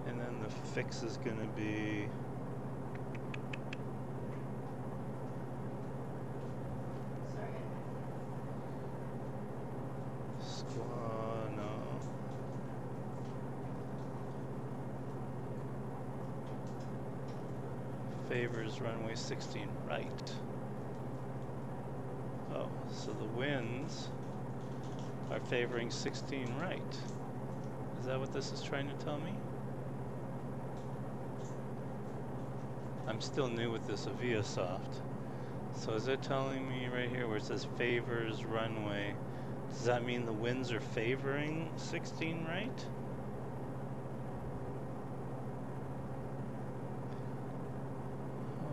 and then the fix is going to be Squano. Favors runway 16 right. Oh, so the winds are favoring 16 right. Is that what this is trying to tell me? I'm still new with this Aviasoft. So is it telling me right here where it says favors runway, does that mean the winds are favoring 16 right?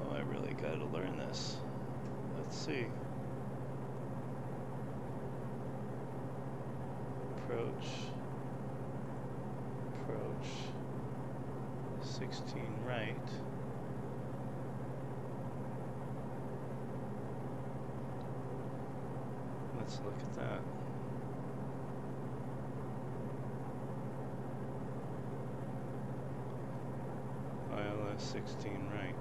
Oh, I really gotta learn this. Let's see. Approach. 16 right. Let's look at that. ILS 16 right.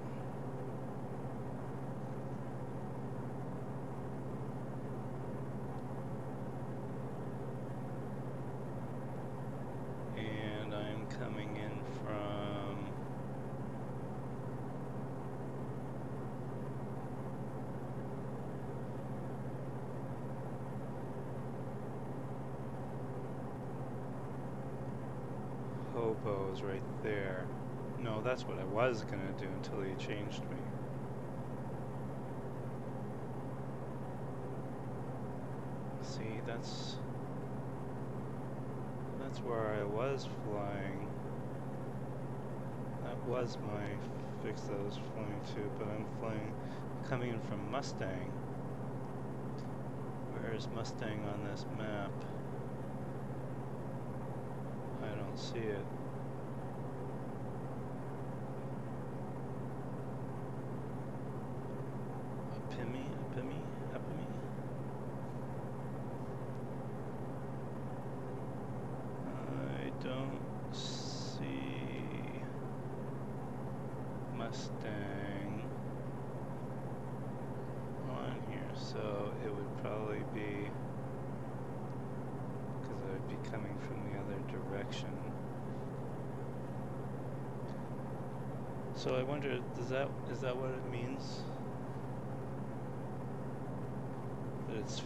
And I'm coming in from Hobo's right there. No, that's what I was gonna do until he changed me. See, that's where I was flying. That was my fix that I was flying to, but I'm coming in from Mustang. Where is Mustang on this map? I don't see it. Epimy? I don't see Mustang on here, so it would probably be because I would be coming from the other direction. So I wonder, is that what it means? That it's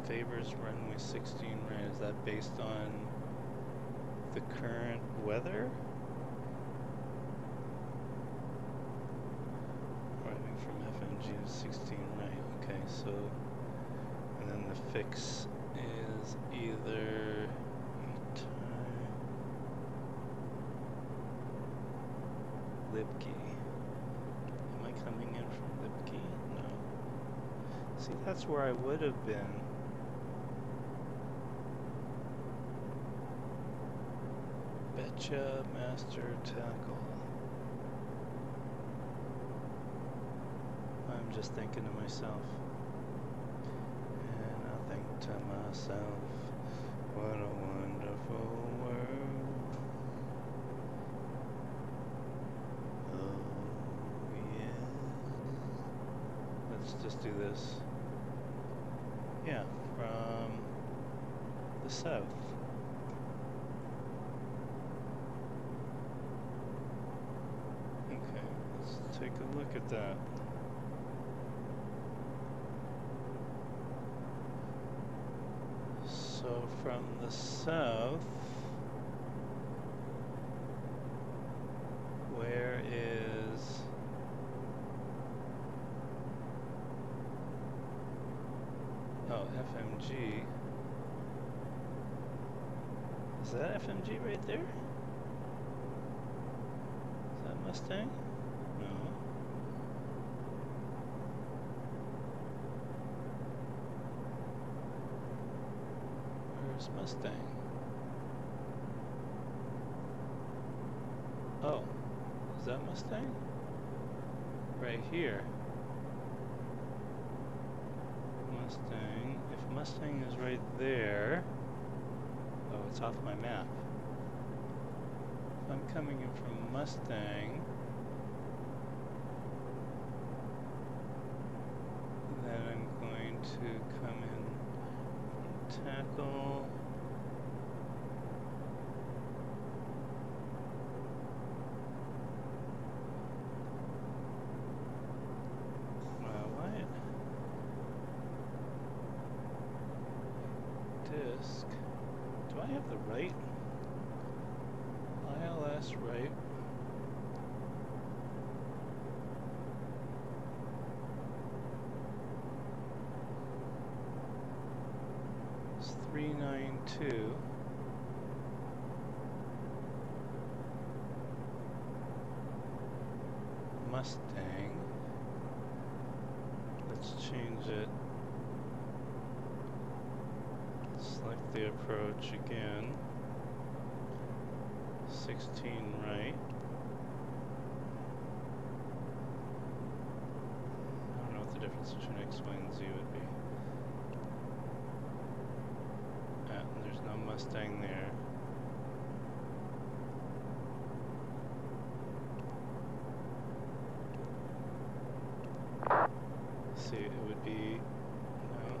favors runway 16 right. Is that based on the current weather? Running from FMG to 16 right. Okay, so and then the fix is either Lipke. Am I coming in from Lipke? No. See, that's where I would have been. Betcha Master Tackle. I'm just thinking to myself. And I think to myself, what a wonderful world. Let's just do this. Yeah, from the south. Okay, let's take a look at that. So from the south, where is FMG. Is that FMG right there? Is that Mustang? No. Where's Mustang? Oh, is that Mustang? Right here. Mustang. If Mustang is right there, oh, it's off my map. If I'm coming in from Mustang, then I'm going to come in from local. What? Disk. Do I have the right? ILS right? It's 392. Mustang. Let's change it. Select the approach again. 16 right. I don't know what the difference between X, Y, and Z would be. And there's no Mustang there. See, it would be no.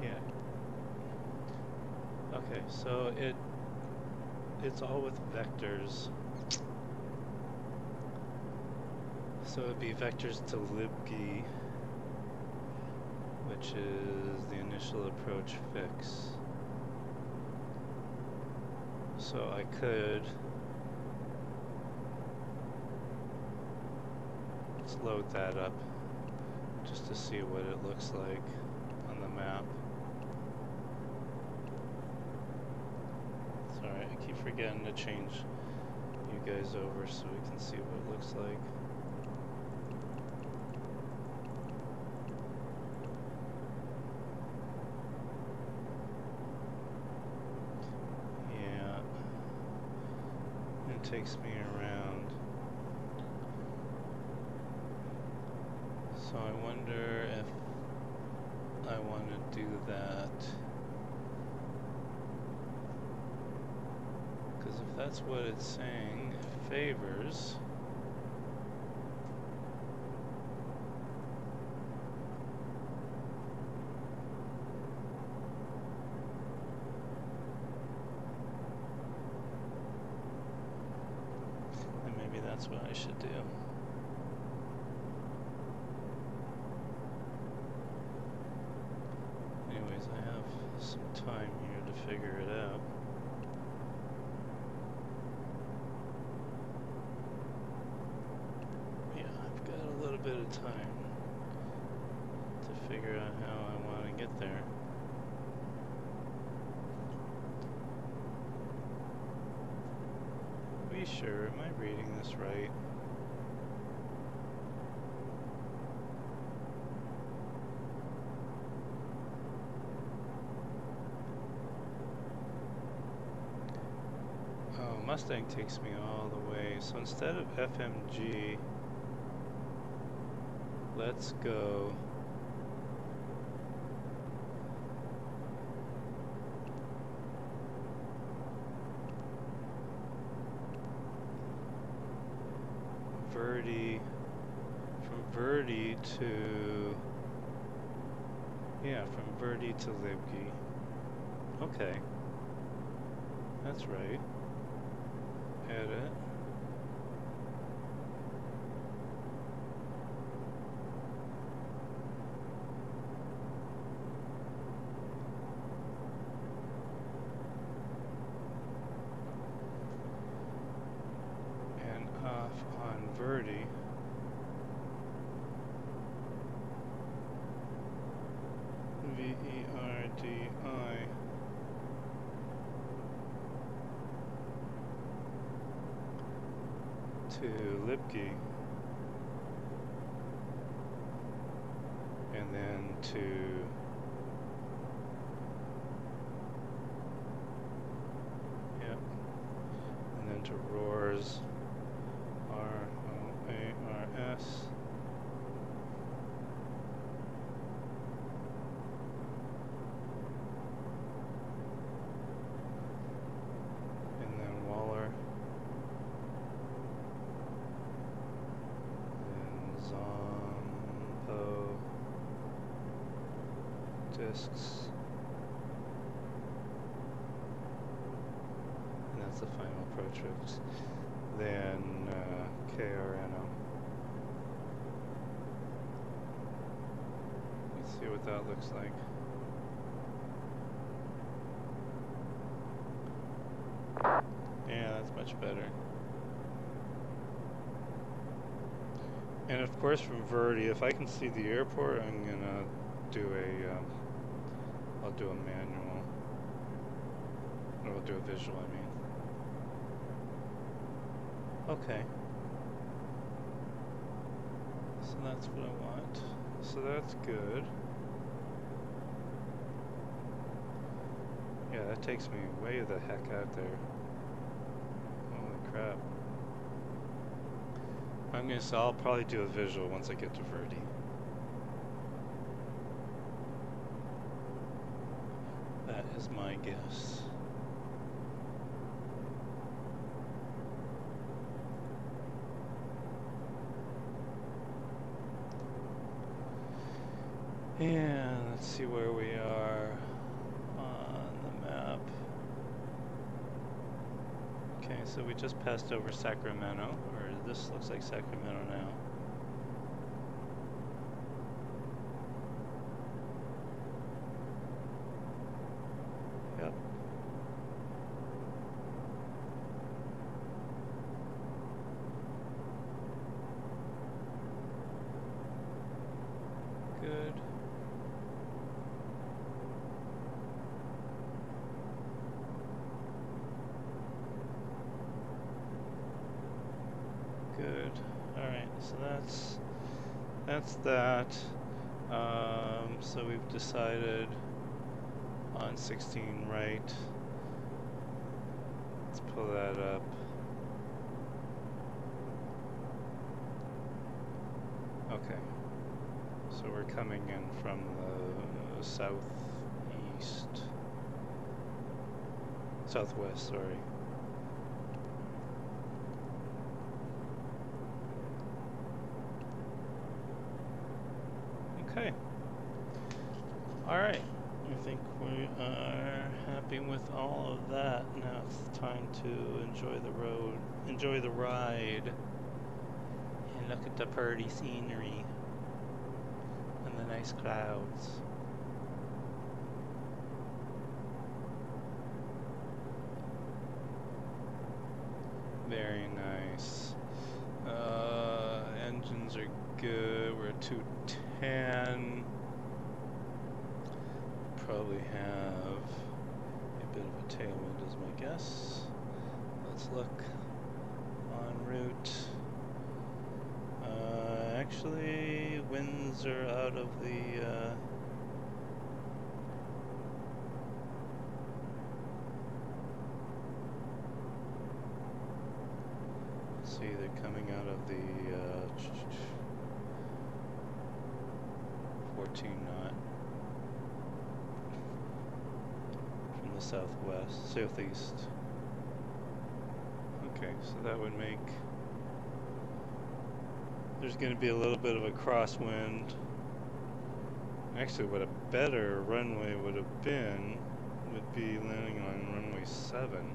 Yeah. Okay, so it's all with vectors. So it'd be vectors to libg, which is the initial approach fix. So I could, let's load that up just to see what it looks like on the map. Sorry, I keep forgetting to change you guys over so we can see what it looks like. Takes me around. So I wonder if I want to do that. Because if that's what it's saying, it favors. That's what I should do. Anyways, I have some time here to figure it out. Yeah, I've got a little bit of time to figure out how I want to get there. Be sure, am I reading this right? Oh, Mustang takes me all the way. So instead of FMG, let's go Verdi to, yeah, from Verdi to libg. Okay, that's right. Edit. And off on Verdi. VERDI to libg, and then to and then to roars, ROARS. risks. And that's the final approach risk. Then KRNO. Let's see what that looks like. Yeah, that's much better. And of course from Verde, if I can see the airport, I'm gonna do a, I'll do a manual. Or I'll do a visual, I mean. Okay. So that's what I want. So that's good. Yeah, that takes me way the heck out there. Holy crap. So I'll probably do a visual once I get to Verde. That is my guess. And let's see where we are on the map. Okay, so we just passed over Sacramento, or this looks like Sacramento now. Yep. Good. Good. All right. So that's that. So we've decided on 16 right. Let's pull that up. Okay. So we're coming in from the southwest, sorry. Okay. All right. I think we are happy with all of that. Now it's time to enjoy the road, enjoy the ride, and look at the pretty scenery and the nice clouds. Very nice. Engines are good. We're at 210. Probably have a bit of a tailwind is my guess. Let's look en route. Actually, winds are out of the see, they're coming out of the 14 knot from the southeast. Okay, so that would make, there's going to be a little bit of a crosswind. Actually, what a better runway would have been would be landing on runway 7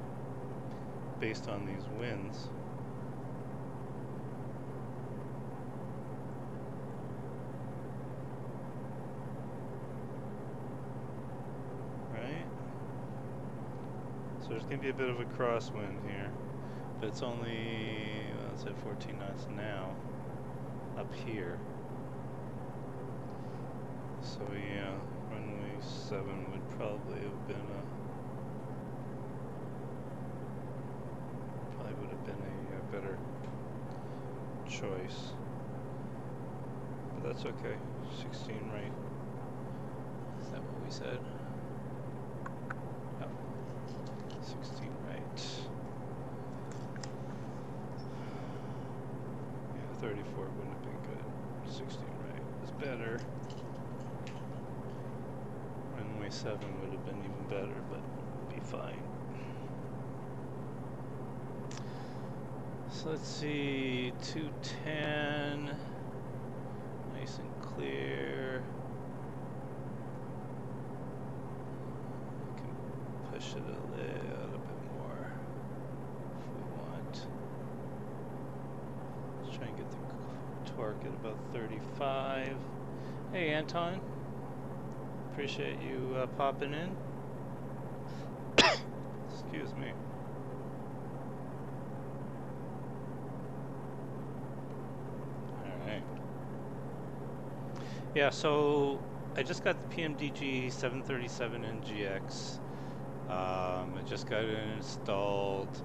based on these winds. So there's going to be a bit of a crosswind here, but it's only, let's say 14 knots now, up here. So yeah, runway 7 would probably have been a better choice. But that's okay, 16 right. Is that what we said? 16 right. Yeah, 34 wouldn't have been good. 16 right is better. Runway 7 would have been even better, but it'd be fine. So let's see, 210, nice and clear. torque at about 35. Hey Anton, appreciate you popping in. Excuse me. Alright. Yeah, so I just got the PMDG 737 NGX. I just got it installed.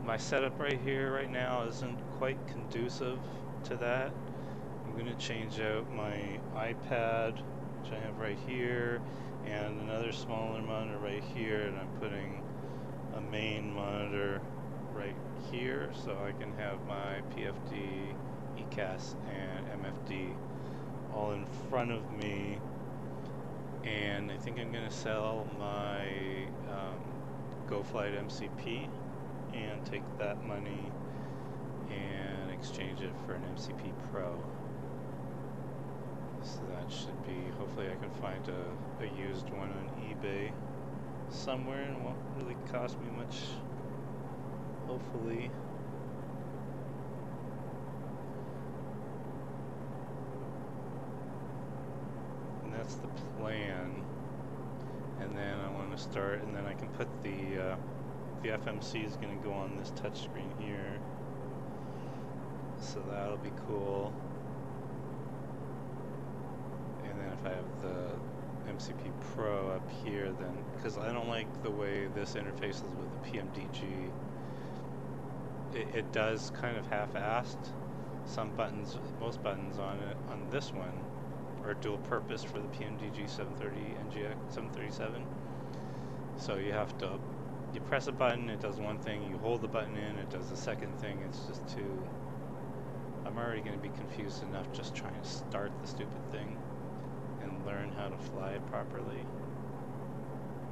My setup right here, right now, isn't quite conducive to that. I'm going to change out my iPad, which I have right here, and another smaller monitor right here, and I'm putting a main monitor right here, so I can have my PFD, ECAS, and MFD all in front of me. And I think I'm going to sell my GoFlight MCP and take that money and exchange it for an MCP Pro. So that should be, hopefully I can find a used one on eBay somewhere and it won't really cost me much, hopefully. And that's the plan. And then I want to start, and then I can put the FMC is going to go on this touch screen here, so that'll be cool. And then if I have the MCP Pro up here, then, because I don't like the way this interfaces with the PMDG, it does kind of half-assed. Some buttons, most buttons on it, on this one, are dual purpose for the PMDG 730 NGX 737. So you have to, you press a button, it does one thing, you hold the button in, it does the second thing. It's just too, I'm already going to be confused enough just trying to start the stupid thing and learn how to fly it properly.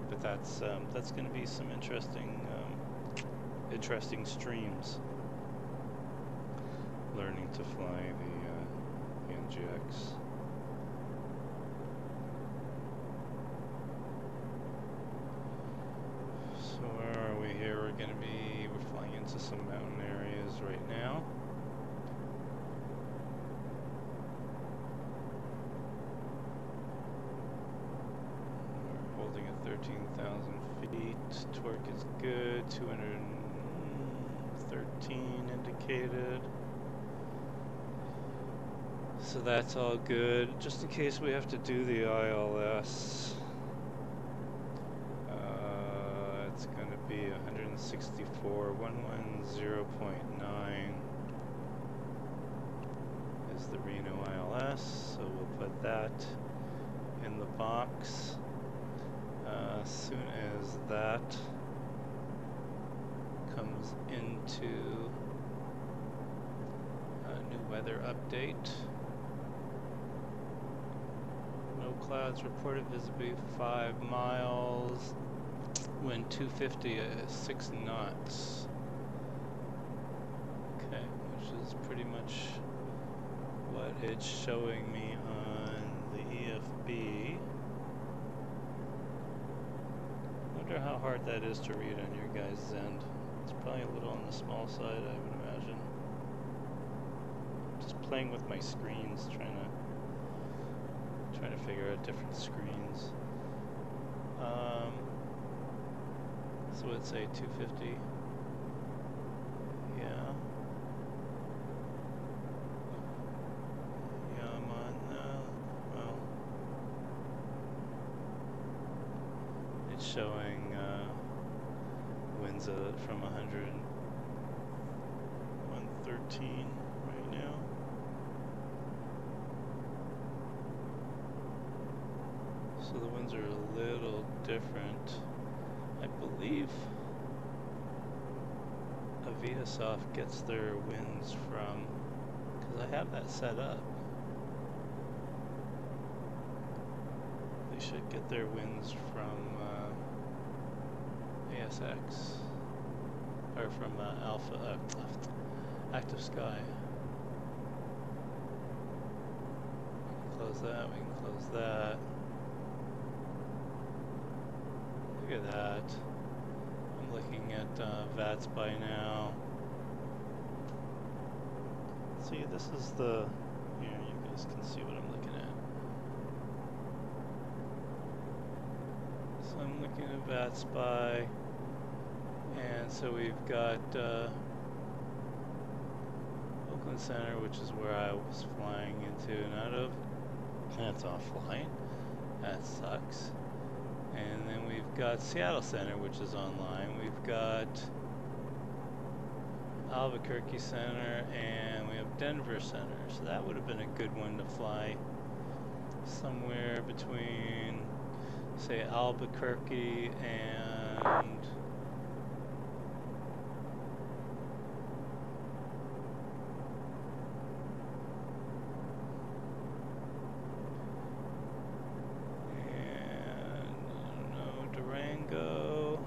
But that's going to be some interesting streams, learning to fly the NGX. So where are we here? We're flying into some mountain areas right now. We're holding at 13,000 feet. Torque is good, 213 indicated. So that's all good. Just in case we have to do the ILS. It's going to be 164, 110.9 is the Reno ILS, so we'll put that in the box. As soon as that comes into a new weather update. No clouds reported, visibility 5 miles. Wind 250 at 6 knots. Okay, which is pretty much what it's showing me on the EFB. Wonder how hard that is to read on your guys' end. It's probably a little on the small side, I would imagine. Just playing with my screens, trying to figure out different screens. So let's say 250. Yeah. Yeah, I'm on, well, it's showing winds from 113 right now. So the winds are a little different. I believe Aviasoft gets their winds from, because I have that set up. They should get their winds from ASX, or from Alpha, Active Sky. We can close that, we can close that. Look at that. I'm looking at Vatsim now. See, this is the, here, you guys can see what I'm looking at. So I'm looking at VATSPY, and so we've got Oakland Center, which is where I was flying into and out of. That's offline. That sucks. And then we've got Seattle Center, which is online. We've got Albuquerque Center, and we have Denver Center. So that would have been a good one to fly somewhere between, say, Albuquerque and Durango.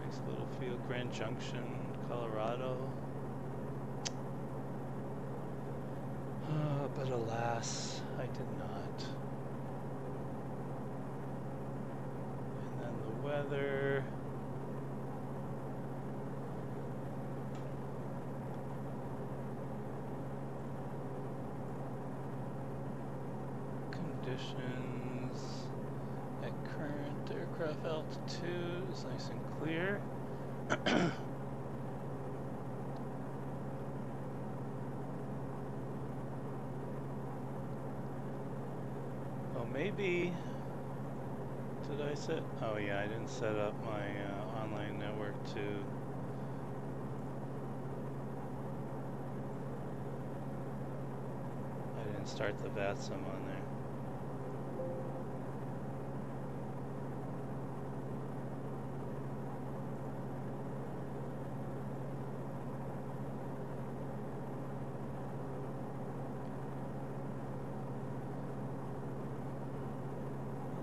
Nice little field. Grand Junction, Colorado. But alas, I did not. And then the weather. Conditions at current aircraft altitude is nice and clear. Oh, maybe, did I set, oh yeah, I didn't set up my online network to I didn't start the Vatsim on there.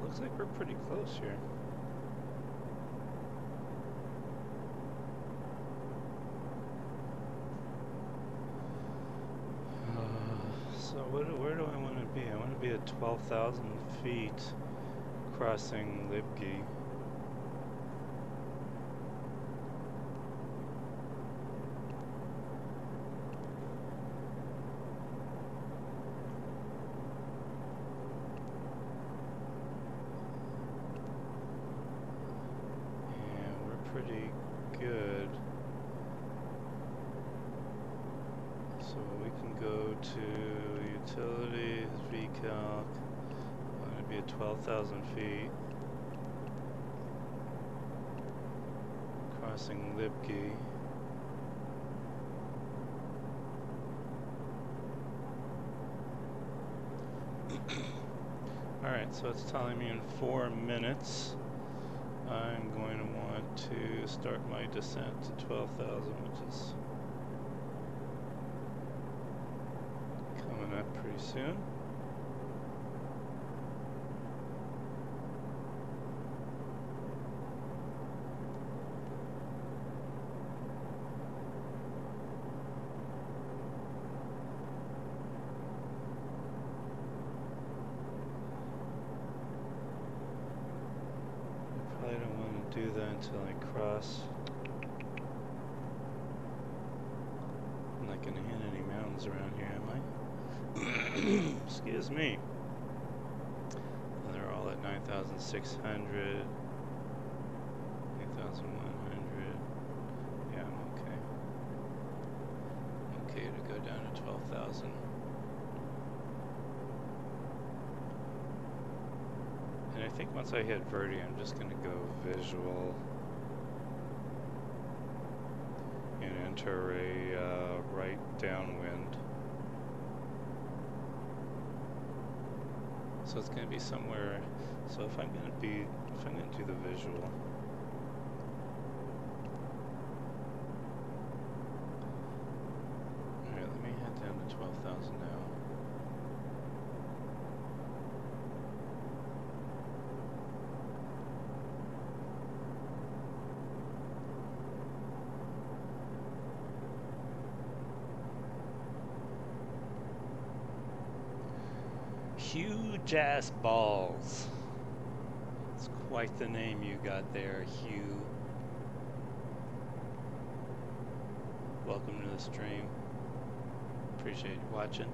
Looks like we're pretty close here. So where do I want to be? I want to be at 12,000 feet crossing Libgi. Pretty good. So we can go to utilities, VCalc. I'm going to be at 12,000 feet. Crossing Libgi. Alright, so it's telling me in 4 minutes. I'm going to want to start my descent to 12,000, which is coming up pretty soon. I don't want to do that until I cross. I'm not going to hit any mountains around here, am I? Excuse me. And they're all at 9,600, 8,100. Yeah, I'm okay. Okay to go down to 12,000. And I think once I hit Verdi, I'm just going to go visual and enter a right downwind. So it's going to be somewhere. So if I'm going to do the visual. All right, let me head down to 12,000 now. Huge ass balls. It's quite the name you got there, Hugh. Welcome to the stream. appreciate you watching.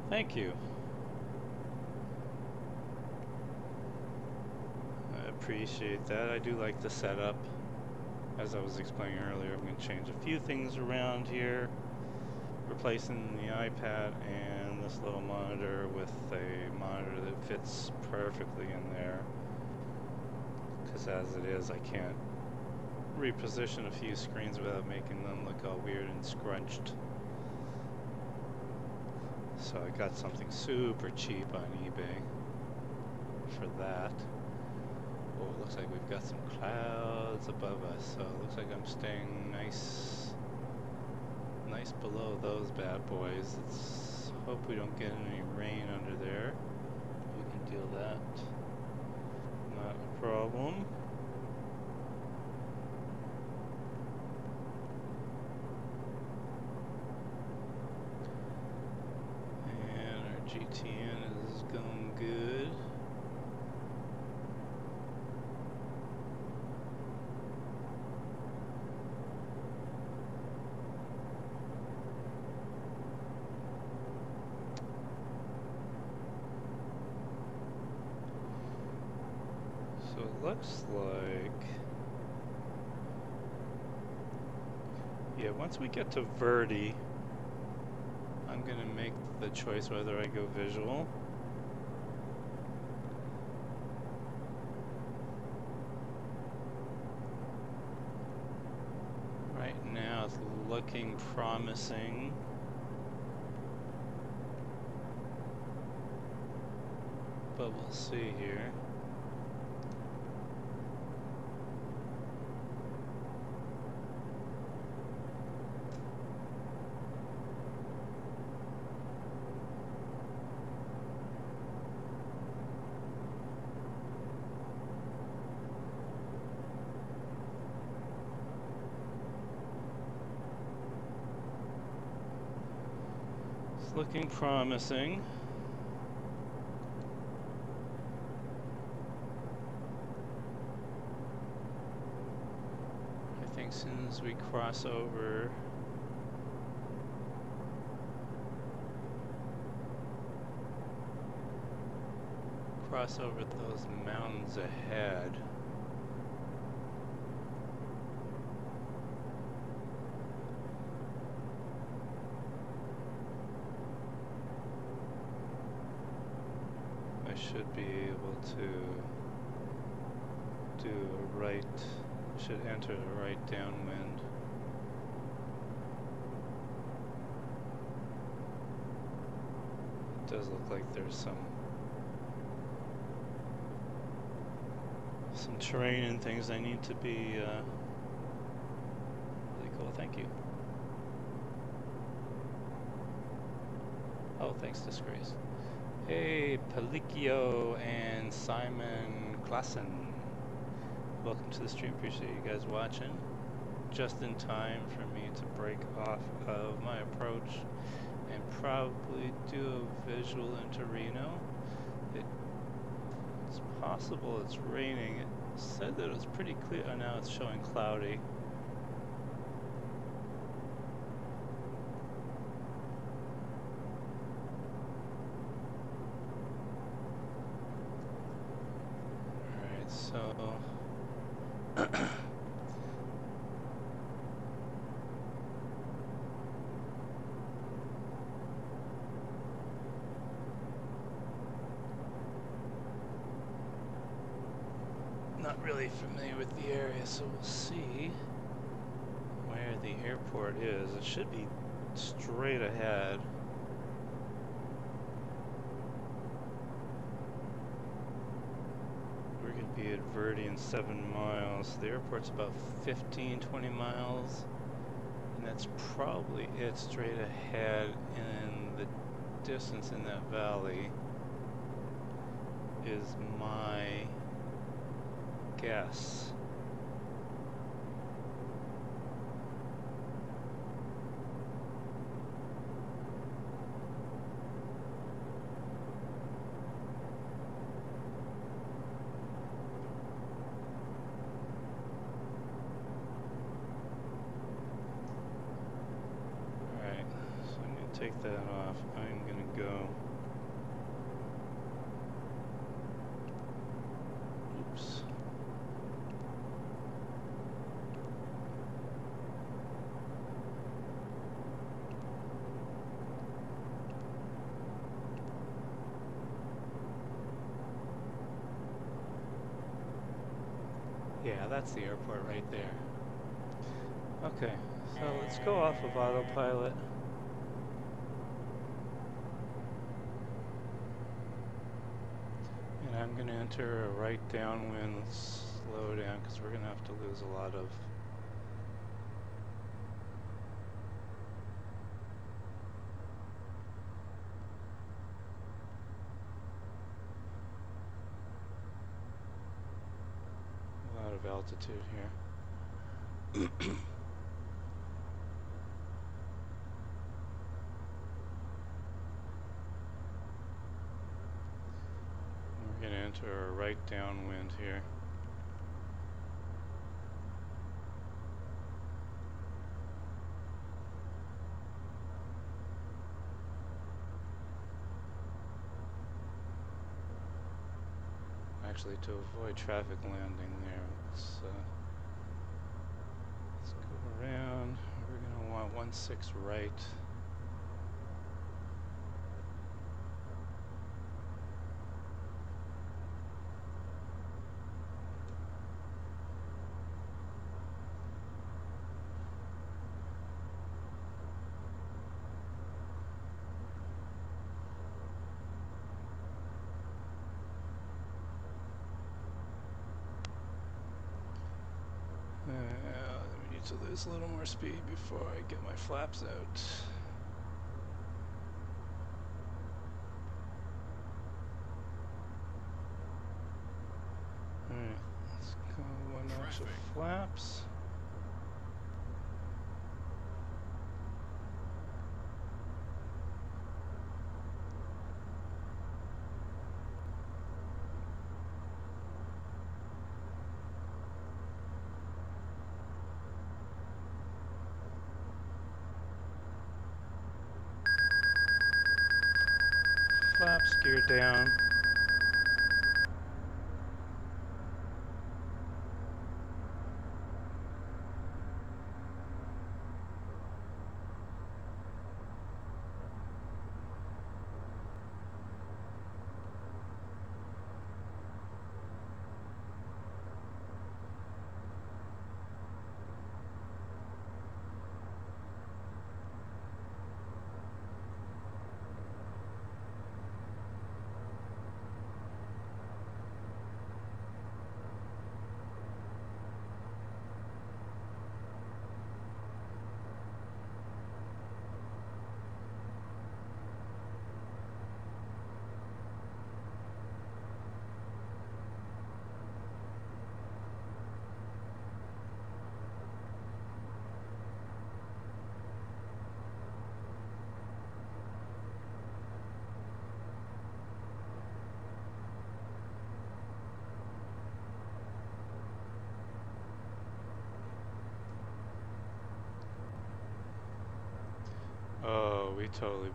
Thank you. I appreciate that. I do like the setup. As I was explaining earlier, I'm going to change a few things around here, replacing the iPad and this little monitor with a monitor that fits perfectly in there. Because as it is, I can't reposition a few screens without making them look all weird and scrunched. So I got something super cheap on eBay for that. Oh, it looks like we've got some clouds above us, so it looks like I'm staying nice below those bad boys. Let's hope we don't get any rain under there. We can deal that. Not a problem. GTN is going good. So it looks like, yeah, once we get to Verde, I'm going to make the choice whether I go visual. Right now it's looking promising. But we'll see here. Looking promising. I think as soon as we cross over those mountains ahead, I should be able to do a right, should enter the right downwind. It does look like there's some terrain and things I need to be really cool. Thank you. Oh, thanks, Disgrace. Hey, Pelicchio and Simon Klassen. Welcome to the stream. Appreciate you guys watching. Just in time for me to break off of my approach and probably do a visual into Reno. It's possible it's raining. It said that it was pretty clear. Oh, now it's showing cloudy. Not really familiar with the area, so we'll see where the airport is. It should be straight ahead. We're going to be at Verde in 7 miles. The airport's about 15-20 miles, and that's probably it straight ahead. And the distance in that valley is my guess. take that off. I'm gonna go. Oops. Yeah, that's the airport right there. Okay, so let's go off of autopilot. And I'm going to enter a right downwind slow down because we're going to have to lose a lot of altitude here. We're going to enter a right downwind here. Actually, to avoid traffic landing there, let's go around. We're going to want 16 right. I need to lose a little more speed before I get my flaps out. Alright, let's go 1 notch of flaps. Flaps, gear down. Oh, we totally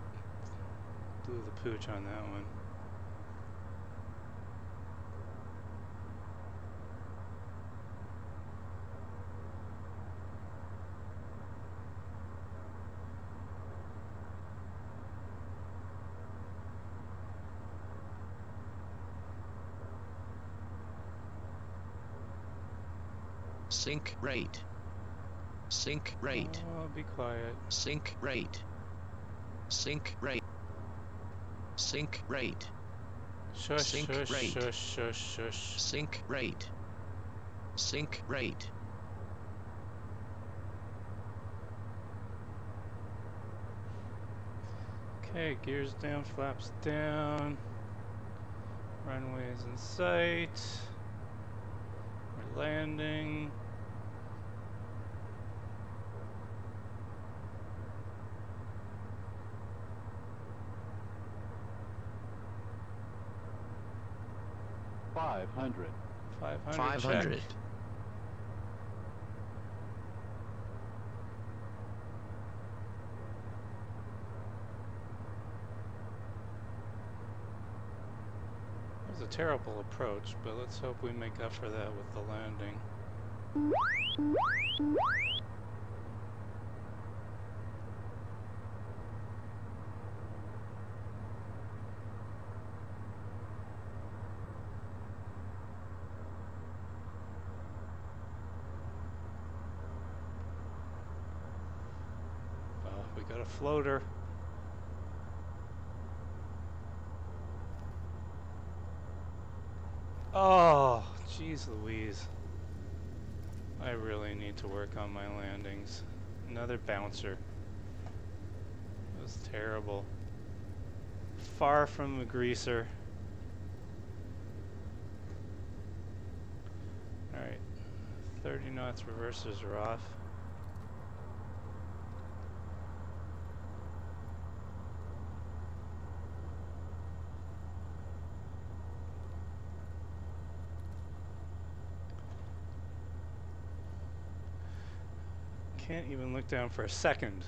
blew the pooch on that one. Sync rate. Sync rate. Oh, be quiet. Sync rate. Sync rate. Sync rate. Shush, Sync shush, rate. shush, shush, shush. Sync rate. Sync rate. Okay, gears down, flaps down. Runways in sight. We're landing. $500. $500. was a terrible approach, but let's hope we make up for that with the landing. We got a floater. Oh, jeez Louise. I really need to work on my landings. Another bouncer. It was terrible. Far from a greaser. Alright. 30 knots, reversers are off. Can't even look down for a second,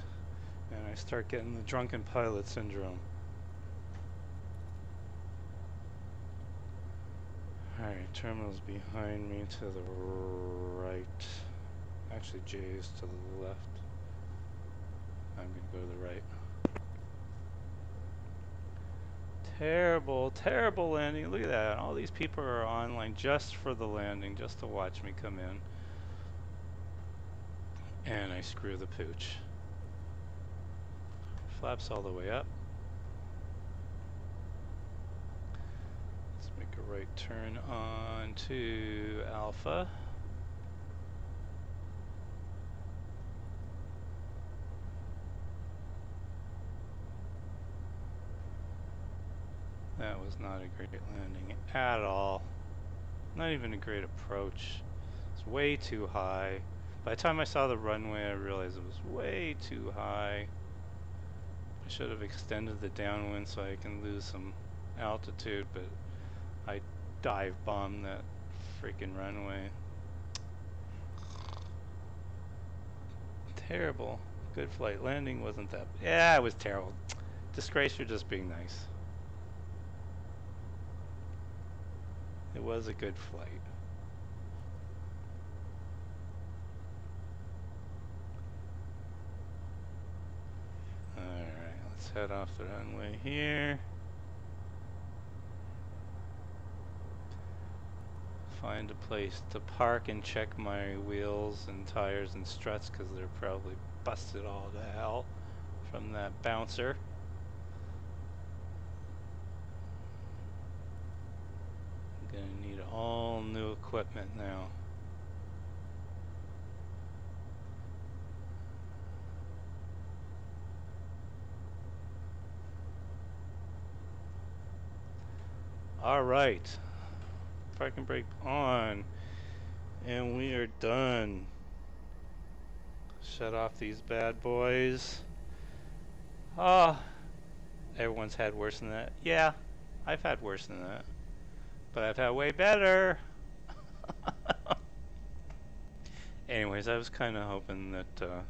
and I start getting the drunken pilot syndrome. Alright, terminal's behind me to the right. Actually, J's to the left. I'm gonna go to the right. Terrible, terrible landing. Look at that. All these people are online just for the landing, just to watch me come in. And I screw the pooch. Flaps all the way up. Let's make a right turn on to Alpha. That was not a great landing at all. Not even a great approach. It's way too high. By the time I saw the runway, I realized it was way too high. I should have extended the downwind so I can lose some altitude, but I dive bombed that freaking runway. Terrible. Good flight. Landing wasn't that. Yeah, it was terrible. Disgrace for just being nice. It was a good flight. Alright, let's head off the runway here. Find a place to park and check my wheels and tires and struts because they're probably busted all to hell from that bouncer. I'm gonna need all new equipment now. Alright. Parking brake on. And we are done. Shut off these bad boys. Oh, everyone's had worse than that. Yeah, I've had worse than that. But I've had way better. Anyways, I was kind of hoping that, well,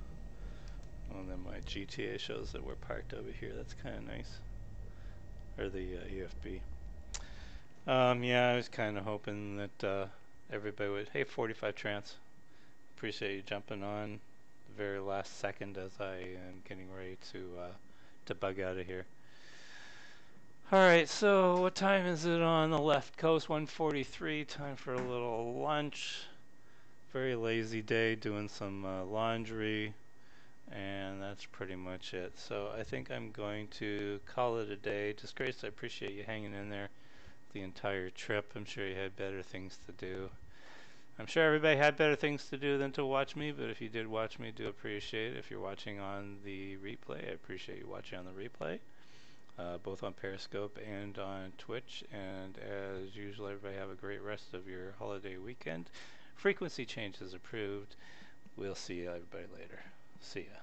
then my GTA shows that we're parked over here. That's kind of nice. Or the EFB. Yeah, I was kind of hoping that everybody would. Hey, 45 Trance. Appreciate you jumping on the very last second as I am getting ready to bug out of here. Alright, so what time is it on the left coast? 1:43. Time for a little lunch. Very lazy day, doing some laundry, and that's pretty much it. So I think I'm going to call it a day. Disgrace, I appreciate you hanging in there the entire trip. I'm sure you had better things to do. I'm sure everybody had better things to do than to watch me, but if you did watch me, do appreciate it. If you're watching on the replay, I appreciate you watching on the replay, both on Periscope and on Twitch. And as usual, everybody have a great rest of your holiday weekend. Frequency changes approved. We'll see everybody later. See ya.